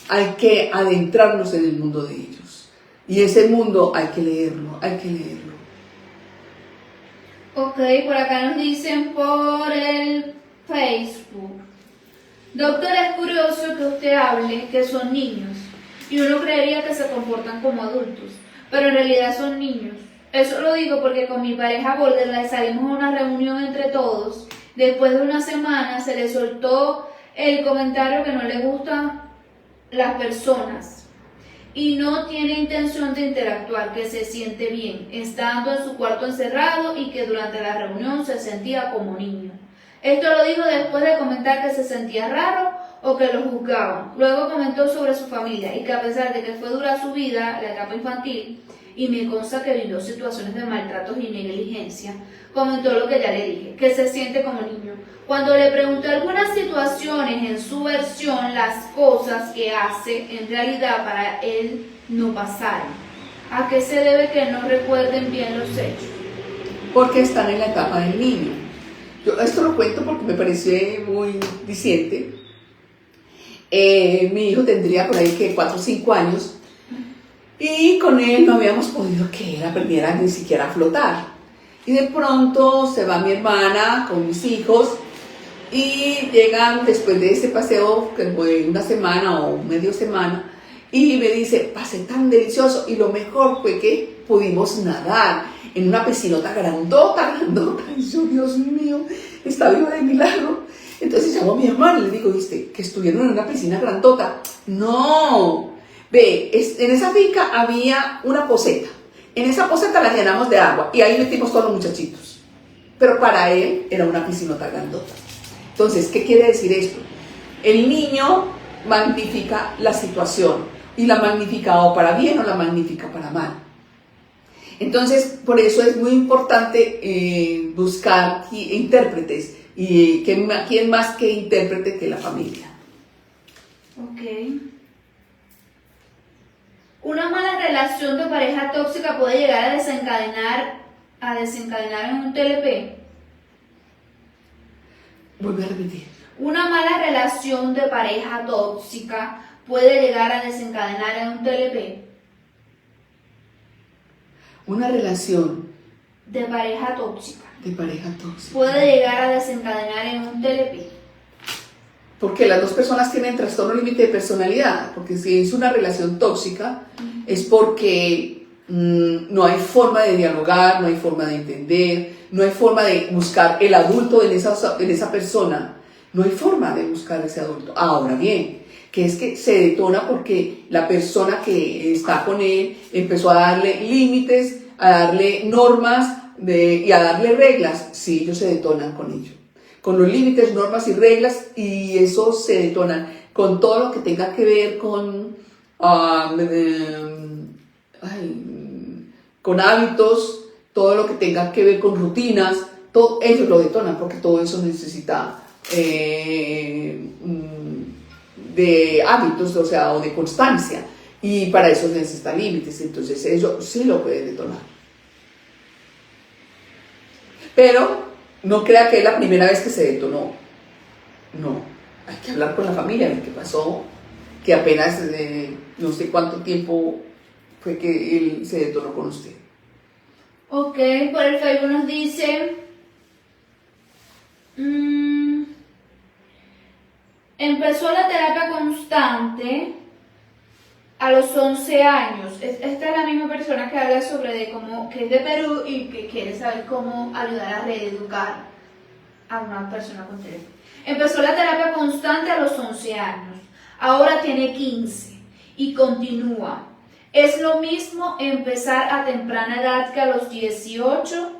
hay que adentrarnos en el mundo de ellos. Y ese mundo hay que leerlo, hay que leerlo. Ok, por acá nos dicen por el Facebook. Doctor, es curioso que usted hable que son niños y uno creería que se comportan como adultos, pero en realidad son niños. Eso lo digo porque con mi pareja borderline salimos a una reunión entre todos. Después de una semana se le soltó el comentario que no le gustan las personas y no tiene intención de interactuar, que se siente bien, estando en su cuarto encerrado y que durante la reunión se sentía como niño. Esto lo dijo después de comentar que se sentía raro o que lo juzgaban. Luego comentó sobre su familia y que a pesar de que fue dura su vida, la etapa infantil, y me consta que vivió situaciones de maltratos y negligencia, comentó lo que ya le dije, que se siente como niño. Cuando le pregunté algunas situaciones en su versión, las cosas que hace en realidad para él no pasaron. ¿A qué se debe que no recuerden bien los hechos? Porque están en la etapa del niño. Yo esto lo cuento porque me parece muy diciente. Mi hijo tendría por ahí que 4 o 5 años y con él no habíamos podido que él aprendiera ni siquiera a flotar. Y de pronto se va mi hermana con mis hijos y llegan después de ese paseo, que fue una semana o medio semana, y me dice, pasé tan delicioso, y lo mejor fue que pudimos nadar en una piscinota grandota, y yo, Dios mío, está vivo de milagro. Entonces llamo a mi hermana y le digo, ¿viste? Que estuvieron en una piscina grandota. No, ve, en esa finca había una poceta. En esa poceta la llenamos de agua y ahí metimos todos los muchachitos. Pero para él era una piscinota grandota. Entonces, ¿qué quiere decir esto? El niño magnifica la situación y la magnifica o para bien o la magnifica para mal. Entonces, por eso es muy importante buscar intérpretes y quién más que intérprete que la familia. Ok. Una mala relación de pareja tóxica puede llegar a desencadenar en un TLP. Vuelve a repetir. Una mala relación de pareja tóxica puede llegar a desencadenar en un TLP. Una relación de pareja tóxica puede llegar a desencadenar en un TLP. Porque las dos personas tienen trastorno límite de personalidad. Porque si es una relación tóxica, es porque no hay forma de dialogar, no hay forma de entender, no hay forma de buscar el adulto en esa persona. No hay forma de buscar ese adulto. Ahora bien, que es que se detona porque la persona que está con él empezó a darle límites, a darle normas y a darle reglas. Sí, ellos se detonan con ello. Con los límites, normas y reglas, y eso se detonan con todo lo que tenga que ver con hábitos, todo lo que tenga que ver con rutinas, todo, ellos lo detonan porque todo eso necesita de hábitos, o sea, o de constancia, y para eso necesita límites. Entonces eso sí lo puede detonar. Pero no crea que es la primera vez que se detonó. No, hay que hablar con la familia de qué pasó, que apenas no sé cuánto tiempo fue que él se detonó con usted. Ok, por el Facebook nos dice... empezó la terapia constante a los 11 años. Esta es la misma persona que habla sobre que es de Perú y que quiere saber cómo ayudar a reeducar a una persona con TLP. Empezó la terapia constante a los 11 años. Ahora tiene 15 y continúa. ¿Es lo mismo empezar a temprana edad que a los 18?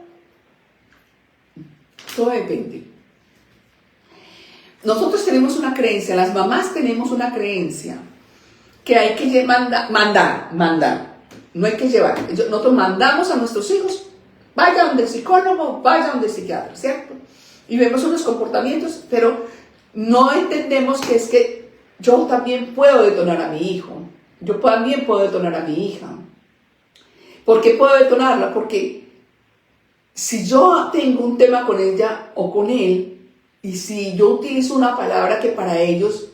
Todo depende. Nosotros tenemos una creencia, las mamás tenemos una creencia que hay que mandar. No hay que llevar. Nosotros mandamos a nuestros hijos, vaya donde el psicólogo, vaya donde el psiquiatra, ¿cierto? Y vemos unos comportamientos, pero no entendemos que es que yo también puedo detonar a mi hijo, yo también puedo detonar a mi hija. ¿Por qué puedo detonarla? Porque si yo tengo un tema con ella o con él, y si yo utilizo una palabra que para ellos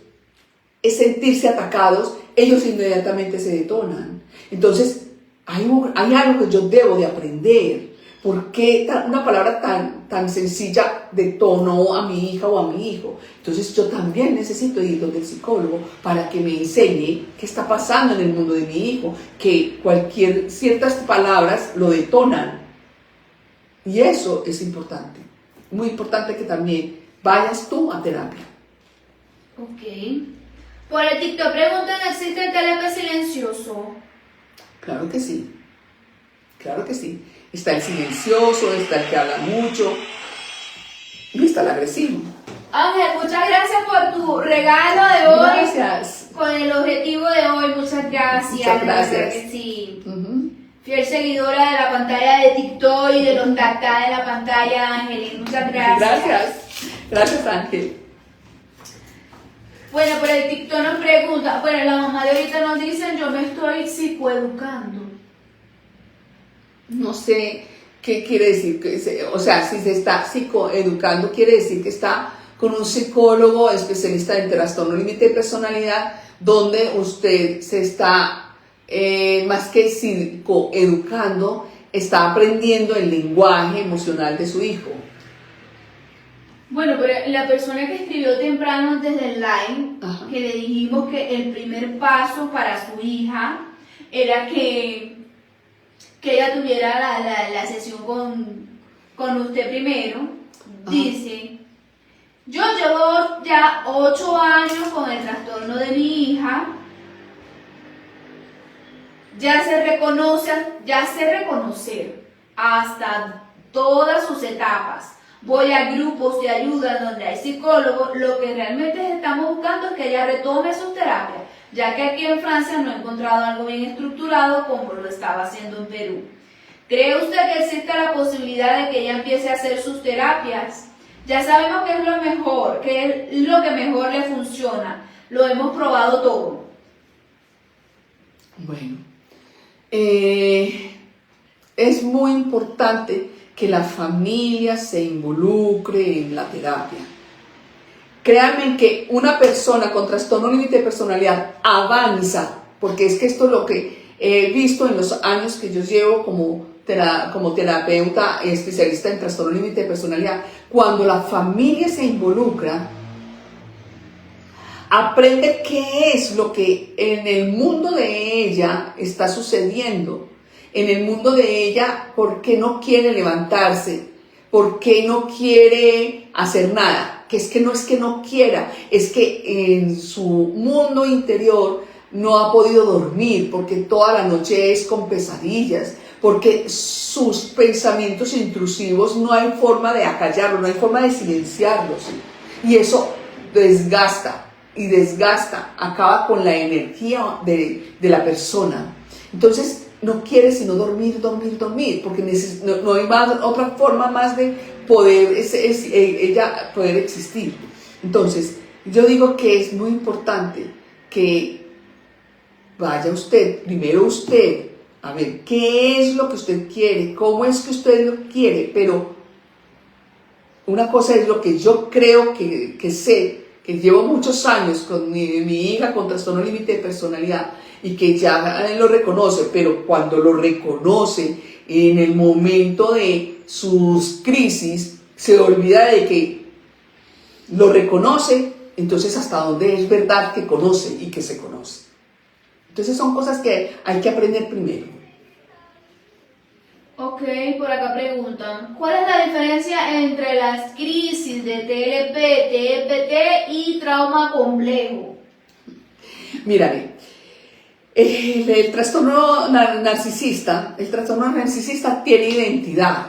es sentirse atacados, ellos inmediatamente se detonan. Entonces, hay algo que yo debo de aprender. ¿Por qué una palabra tan sencilla detonó a mi hija o a mi hijo? Entonces yo también necesito ir donde el psicólogo para que me enseñe qué está pasando en el mundo de mi hijo, que ciertas palabras lo detonan. Y eso es importante. Muy importante que también vayas tú a terapia. Ok. Por el TikTok preguntan, ¿existe el TLP silencioso? Claro que sí. Claro que sí. Está el silencioso, está el que habla mucho y está el agresivo. Ángel, muchas gracias por tu regalo de hoy. Gracias. Con el objetivo de hoy, muchas gracias. Muchas gracias. De verdad que sí. Uh-huh. Fiel seguidora de la pantalla de TikTok y de los tactas de la pantalla, Ángeles. Muchas gracias. Gracias. Gracias, Ángel. Bueno, por el TikTok nos pregunta, bueno, la mamá de ahorita nos dicen, yo me estoy psicoeducando. No sé qué quiere decir, o sea, si se está psicoeducando, quiere decir que está con un psicólogo especialista en trastorno límite de personalidad, donde usted se está, más que psicoeducando, está aprendiendo el lenguaje emocional de su hijo. Bueno, pero la persona que escribió temprano desde el live, Ajá. que le dijimos que el primer paso para su hija era que ella tuviera la sesión con usted primero, Ajá. dice, yo llevo ya 8 años con el trastorno de mi hija, ya sé reconocer hasta todas sus etapas. Voy a grupos de ayuda donde hay psicólogos. Lo que realmente estamos buscando es que ella retome sus terapias, ya que aquí en Francia no he encontrado algo bien estructurado como lo estaba haciendo en Perú. ¿Cree usted que exista la posibilidad de que ella empiece a hacer sus terapias? Ya sabemos que es lo mejor, que es lo que mejor le funciona. Lo hemos probado todo. Bueno, es muy importante que la familia se involucre en la terapia. Créanme que una persona con trastorno límite de personalidad avanza, porque es que esto es lo que he visto en los años que yo llevo como terapeuta especialista en trastorno límite de personalidad. Cuando la familia se involucra, aprende qué es lo que en el mundo de ella está sucediendo. En el mundo de ella, ¿por qué no quiere levantarse? ¿Por qué no quiere hacer nada? Que es que no quiera, es que en su mundo interior no ha podido dormir, porque toda la noche es con pesadillas, porque sus pensamientos intrusivos no hay forma de acallarlos, no hay forma de silenciarlos. Y eso desgasta, acaba con la energía de la persona. Entonces, no quiere sino dormir, porque no hay otra forma más de poder ella poder existir. Entonces, yo digo que es muy importante que vaya primero usted, a ver qué es lo que usted quiere, cómo es que usted lo quiere, pero una cosa es lo que yo creo que sé, que llevo muchos años con mi hija con trastorno límite de personalidad, y que ya lo reconoce, pero cuando lo reconoce en el momento de sus crisis, se olvida de que lo reconoce, entonces hasta dónde es verdad que conoce y que se conoce. Entonces son cosas que hay que aprender primero. Ok, por acá preguntan, ¿cuál es la diferencia entre las crisis de TLP, TFT y trauma complejo? Mírame. El trastorno narcisista tiene identidad.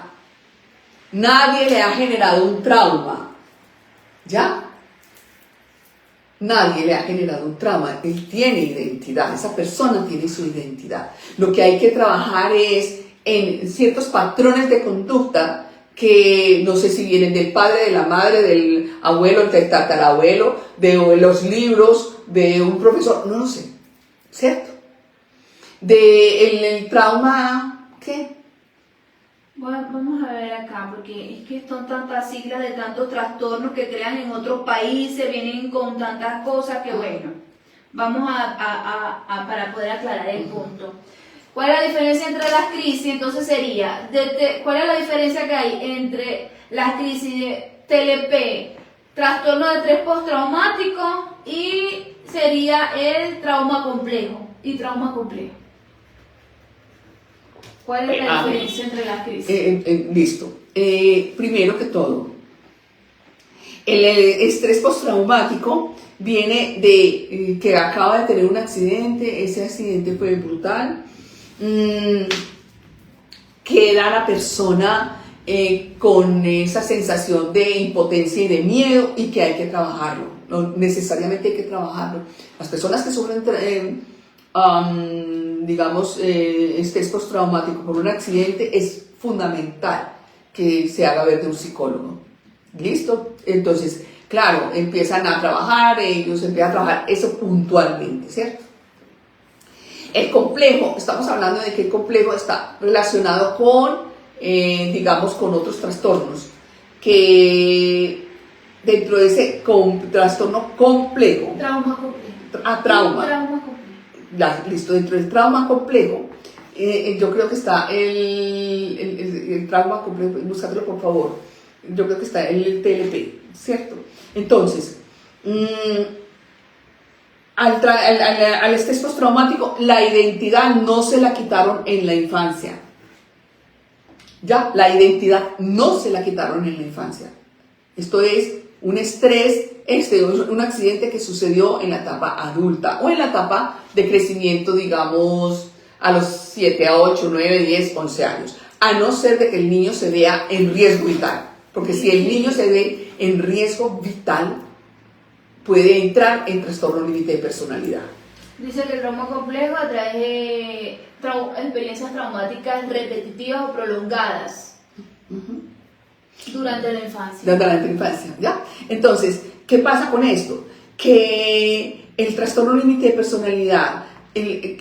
Nadie le ha generado un trauma, ¿ya? Nadie le ha generado un trauma, él tiene identidad, esa persona tiene su identidad. Lo que hay que trabajar es en ciertos patrones de conducta que no sé si vienen del padre, de la madre, del abuelo, del tatarabuelo, de los libros, de un profesor, no lo sé, ¿cierto? El trauma, ¿qué? Bueno, vamos a ver acá, porque es que son tantas siglas de tantos trastornos que crean en otros países, vienen con tantas cosas que bueno. Vamos para poder aclarar el punto. ¿Cuál es la diferencia entre las crisis? Entonces sería, ¿cuál es la diferencia que hay entre las crisis de TLP, trastorno de estrés postraumático, y sería el trauma complejo y trauma complejo? ¿Cuál es la diferencia entre las crisis? Listo. Primero que todo, el estrés postraumático viene de que acaba de tener un accidente, ese accidente fue brutal, queda la persona con esa sensación de impotencia y de miedo y que hay que trabajarlo, no necesariamente hay que trabajarlo. Las personas que sufren estrés postraumático por un accidente es fundamental que se haga ver de un psicólogo. ¿Listo? Entonces, claro, empiezan a trabajar, ellos empiezan a trabajar eso puntualmente, ¿cierto? El complejo, estamos hablando de que el complejo está relacionado con, con otros trastornos, que dentro de ese trastorno complejo, Trauma complejo. Trauma. Trauma complejo. Ya, listo, dentro del trauma complejo, yo creo que está el trauma complejo, búscatelo por favor, yo creo que está el TLP, ¿cierto? Entonces, al estrés postraumático, la identidad no se la quitaron en la infancia. Ya, la identidad no se la quitaron en la infancia. Esto es un estrés, un accidente que sucedió en la etapa adulta o en la etapa de crecimiento, digamos, a los 7, a 8, 9, 10, 11 años. A no ser de que el niño se vea en riesgo vital. Porque si el niño se ve en riesgo vital, puede entrar en trastorno límite de personalidad. Dice que el trauma complejo atrae experiencias traumáticas repetitivas o prolongadas durante la infancia. Durante la infancia, ¿ya? Entonces, ¿qué pasa con esto? Que el trastorno límite de personalidad, el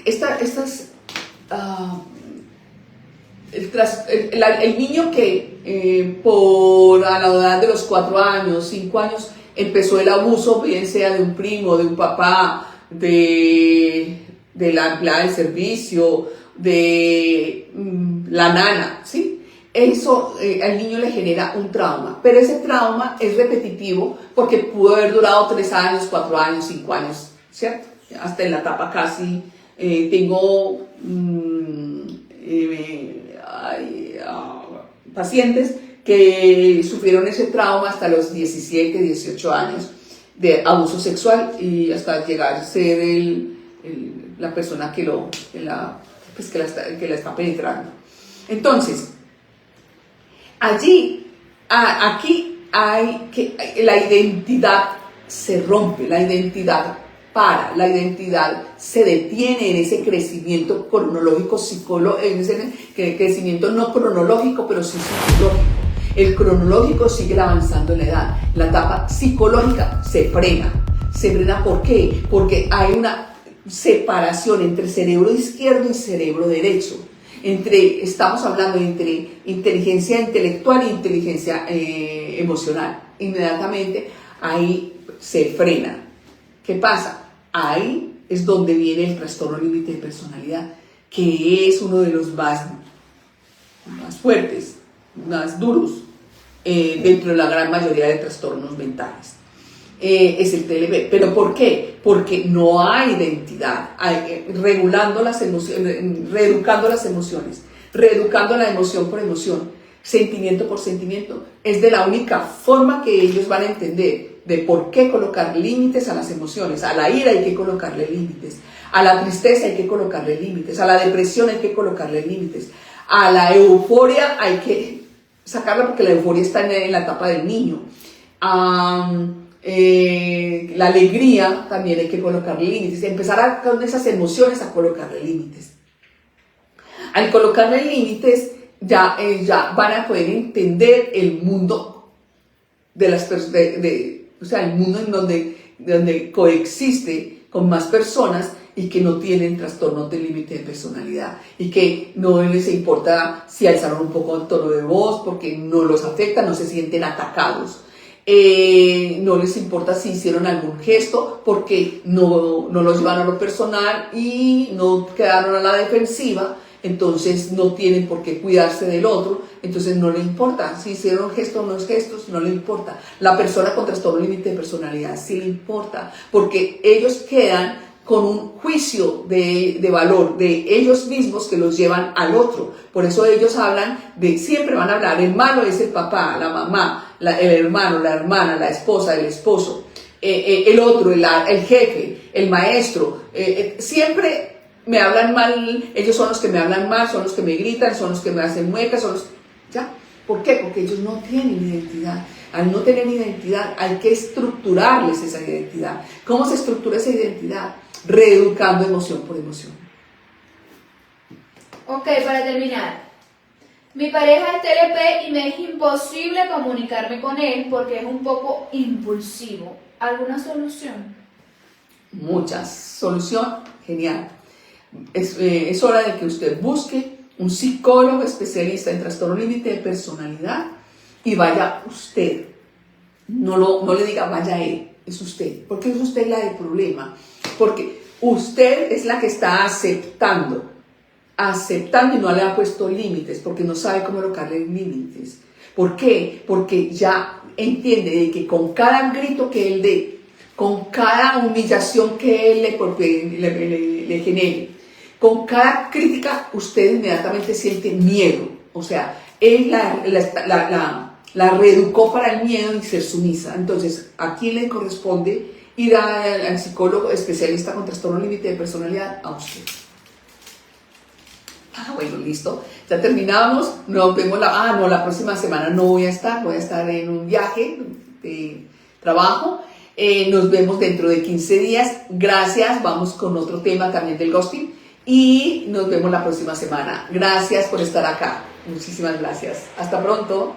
niño que a la edad de los 4 años, 5 años, empezó el abuso, bien sea de un primo, de un papá, de la empleada de servicio, de la nana, ¿sí? Eso al niño le genera un trauma, pero ese trauma es repetitivo porque pudo haber durado 3 años, 4 años, 5 años, ¿cierto? Hasta en la etapa casi, tengo pacientes que sufrieron ese trauma hasta los 17, 18 años de abuso sexual y hasta llegar a ser la persona que la está penetrando. Entonces, aquí hay que la identidad se rompe, la identidad la identidad se detiene en ese crecimiento cronológico en ese crecimiento no cronológico, pero sí psicológico. El cronológico sigue avanzando en la edad. La etapa psicológica se frena. ¿Se frena por qué? Porque hay una separación entre cerebro izquierdo y cerebro derecho. Estamos hablando entre inteligencia intelectual e inteligencia emocional. Inmediatamente ahí se frena. ¿Qué pasa? Ahí es donde viene el trastorno límite de personalidad, que es uno de los más fuertes, más duros, dentro de la gran mayoría de trastornos mentales. Es el TLP. ¿Pero por qué? Porque no hay identidad, regulando las emociones, reeducando las emociones, reeducando la emoción por emoción, sentimiento por sentimiento. Es de la única forma que ellos van a entender de por qué colocar límites a las emociones. A la ira hay que colocarle límites, a la tristeza hay que colocarle límites, a la depresión hay que colocarle límites, a la euforia hay que sacarla porque la euforia está en la etapa del niño. La alegría también hay que colocarle límites, empezar con esas emociones a colocarle límites. Al colocarle límites ya van a poder entender el mundo de las el mundo en donde coexiste con más personas y que no tienen trastornos de límite de personalidad y que no les importa si alzaron un poco el tono de voz porque no los afecta, no se sienten atacados. no les importa si hicieron algún gesto porque no los llevan a lo personal y no quedaron a la defensiva, entonces no tienen por qué cuidarse del otro, entonces no le importa si hicieron gestos o no gestos, no le importa. La persona con trastorno límite de personalidad sí le importa, porque ellos quedan con un juicio de valor de ellos mismos que los llevan al otro. Por eso ellos siempre van a hablar, el malo es el papá, la mamá, el hermano, la hermana, la esposa, el esposo, el otro, el jefe, el maestro, siempre me hablan mal, ellos son los que me hablan mal, son los que me gritan, son los que me hacen muecas, ¿ya? ¿Por qué? Porque ellos no tienen identidad. Al no tener identidad hay que estructurarles esa identidad. ¿Cómo se estructura esa identidad? Reeducando emoción por emoción. Ok, para terminar. Mi pareja es TLP y me es imposible comunicarme con él porque es un poco impulsivo. ¿Alguna solución? Muchas. Solución, genial. Es hora de que usted busque un psicólogo especialista en trastorno límite de personalidad y vaya usted. No le diga vaya él, es usted. Porque es usted la del problema. Porque usted es la que está aceptando y no le ha puesto límites, porque no sabe cómo colocarle límites. ¿Por qué? Porque ya entiende de que con cada grito que él dé, con cada humillación que él le genere, con cada crítica, usted inmediatamente siente miedo. O sea, él la reeducó para el miedo y ser sumisa. Entonces, ¿a quién le corresponde ir al psicólogo especialista con trastorno límite de personalidad? A usted. Bueno, listo. Ya terminamos. Nos vemos la próxima semana no voy a estar en un viaje de trabajo. Nos vemos dentro de 15 días. Gracias. Vamos con otro tema también del ghosting. Y nos vemos la próxima semana. Gracias por estar acá. Muchísimas gracias. Hasta pronto.